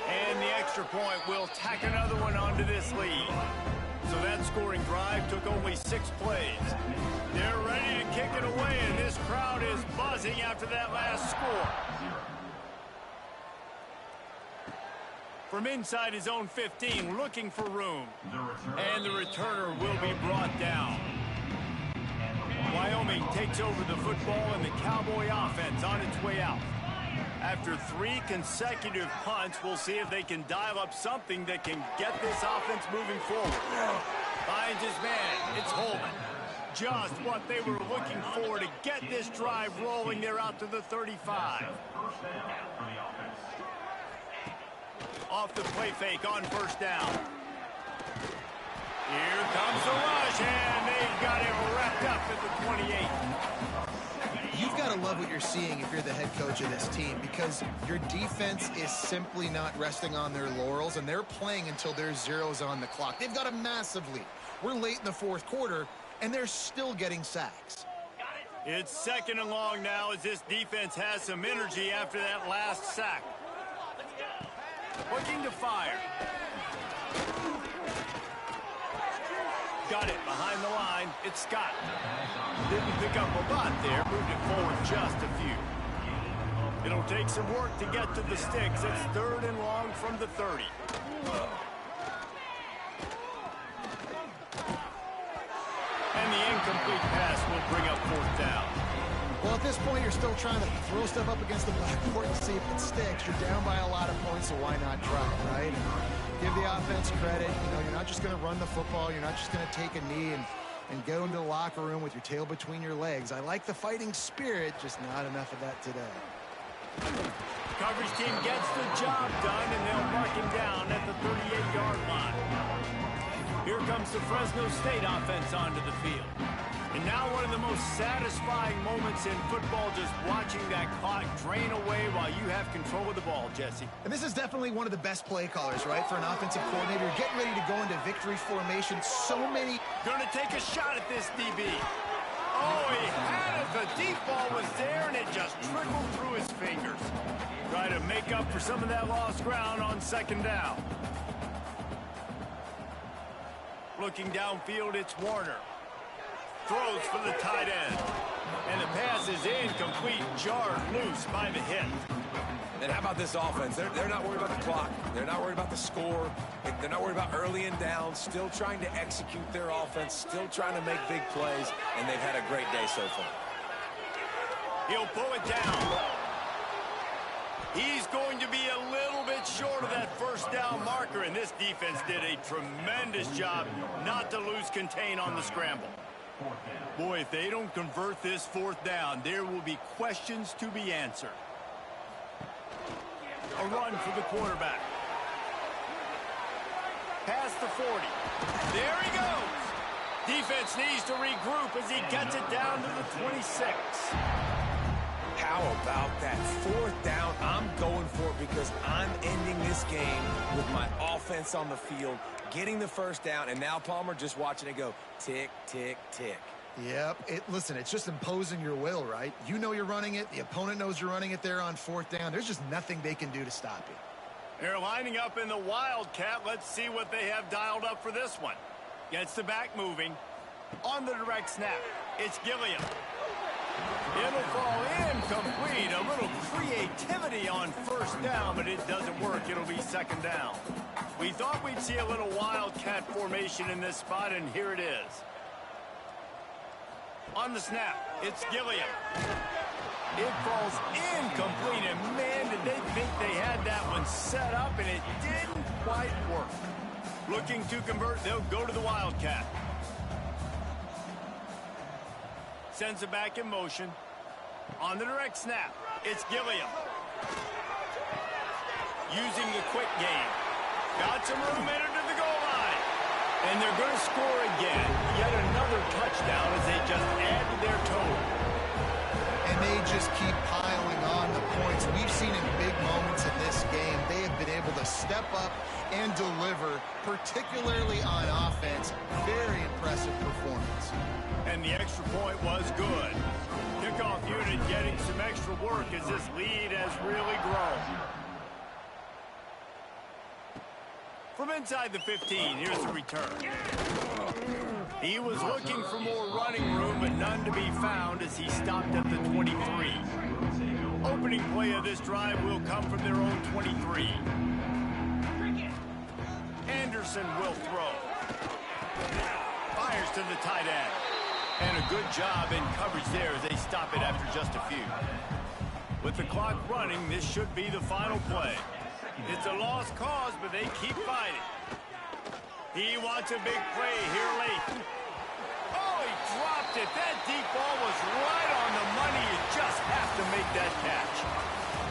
And the extra point will tack another one onto this lead. So that scoring drive took only 6 plays. They're ready to kick it away, and this crowd is buzzing after that last score. From inside his own 15, looking for room. And the returner will be brought down. Wyoming takes over the football, and the Cowboy offense on its way out. After 3 consecutive punts, we'll see if they can dial up something that can get this offense moving forward. Finds his man. It's Holman. Just what they were looking for to get this drive rolling. They're out to the 35. Off the play fake on first down. Here comes the rush, and they've got it wrapped up at the 28. You've got to love what you're seeing if you're the head coach of this team, because your defense is simply not resting on their laurels, and they're playing until there's zeros on the clock. They've got a massive lead. We're late in the 4th quarter, and they're still getting sacks. It's 2nd and long now as this defense has some energy after that last sack. Looking to fire. Got it behind the line. It's Scott. Didn't pick up a lot there. Moved it forward just a few. It'll take some work to get to the sticks. It's 3rd and long from the 30. And the incomplete pass will bring up 4th down. Well, at this point, you're still trying to throw stuff up against the blackboard and see if it sticks. You're down by a lot of points, so why not try, right? Give the offense credit. You know, you're not just going to run the football. You're not just going to take a knee and go into the locker room with your tail between your legs. I like the fighting spirit, just not enough of that today. Coverage team gets the job done, and they'll mark him down at the 38-yard line. Here comes the Fresno State offense onto the field. And now one of the most satisfying moments in football, just watching that clock drain away while you have control of the ball, Jesse. And this is definitely one of the best play callers, right, for an offensive coordinator. You're getting ready to go into victory formation. So many... Going to take a shot at this DB. Oh, he had it. The deep ball was there, and it just trickled through his fingers. Try to make up for some of that lost ground on second down. Looking downfield, it's Warner. Throws for the tight end. And the pass is incomplete, jarred loose by the hit. And how about this offense? They're not worried about the clock. They're not worried about the score. They're not worried about early and down. Still trying to execute their offense. Still trying to make big plays. And they've had a great day so far. He'll pull it down. He's going to be a little bit short of that first down marker. And this defense did a tremendous job not to lose contain on the scramble. Boy, if they don't convert this fourth down, there will be questions to be answered. A run for the quarterback. Past the 40. There he goes. Defense needs to regroup as he gets it down to the 26. How about that fourth down? I'm going for it because I'm ending this game with my offense on the field, getting the first down, and now Palmer just watching it go tick, tick, tick. Yep. Listen, it's just imposing your will, right? You know you're running it. The opponent knows you're running it there on fourth down. There's just nothing they can do to stop you. They're lining up in the Wildcat. Let's see what they have dialed up for this one. Gets the back moving. On the direct snap, it's Gilliam. It'll fall incomplete. A little creativity on first down, but it doesn't work. It'll be second down. We thought we'd see a little Wildcat formation in this spot, and here it is. On the snap, it's Gilliam. It falls incomplete, and man, did they think they had that one set up, and it didn't quite work. Looking to convert, they'll go to the Wildcat. Sends it back in motion. On the direct snap, it's Gilliam. Using the quick game. Got some room in it to the goal line. And they're going to score again. Yet another touchdown as they just add to their total. And they just keep piling on the points. We've seen in big moments in this game, they have been able to step up and deliver, particularly on offense. Very impressive performance. And the extra point was good. Kickoff unit getting some extra work as this lead has really grown. From inside the 15, here's the return. He was looking for more running room, but none to be found as he stopped at the 23. Opening play of this drive will come from their own 23. Anderson will throw. Fires to the tight end. And a good job in coverage there as they stop it after just a few. With the clock running, this should be the final play. It's a lost cause, but they keep fighting. He wants a big play here late. Oh, he dropped it. That deep ball was right on the money. You just have to make that catch.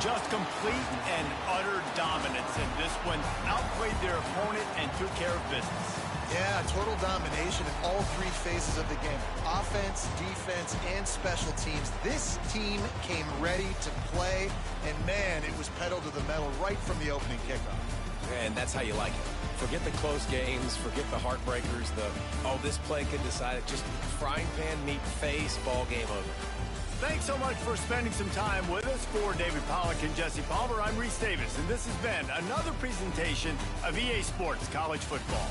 Just complete and utter dominance, and this one outplayed their opponent and took care of business. Yeah, total domination in all three phases of the game. Offense, defense, and special teams. This team came ready to play, and man, it was pedal to the metal right from the opening kickoff. And that's how you like it. Forget the close games, forget the heartbreakers, this play could decide it. Just frying pan meat face, ball game over. Thanks so much for spending some time with us. For David Pollack and Jesse Palmer, I'm Reese Davis, and this has been another presentation of EA Sports College Football.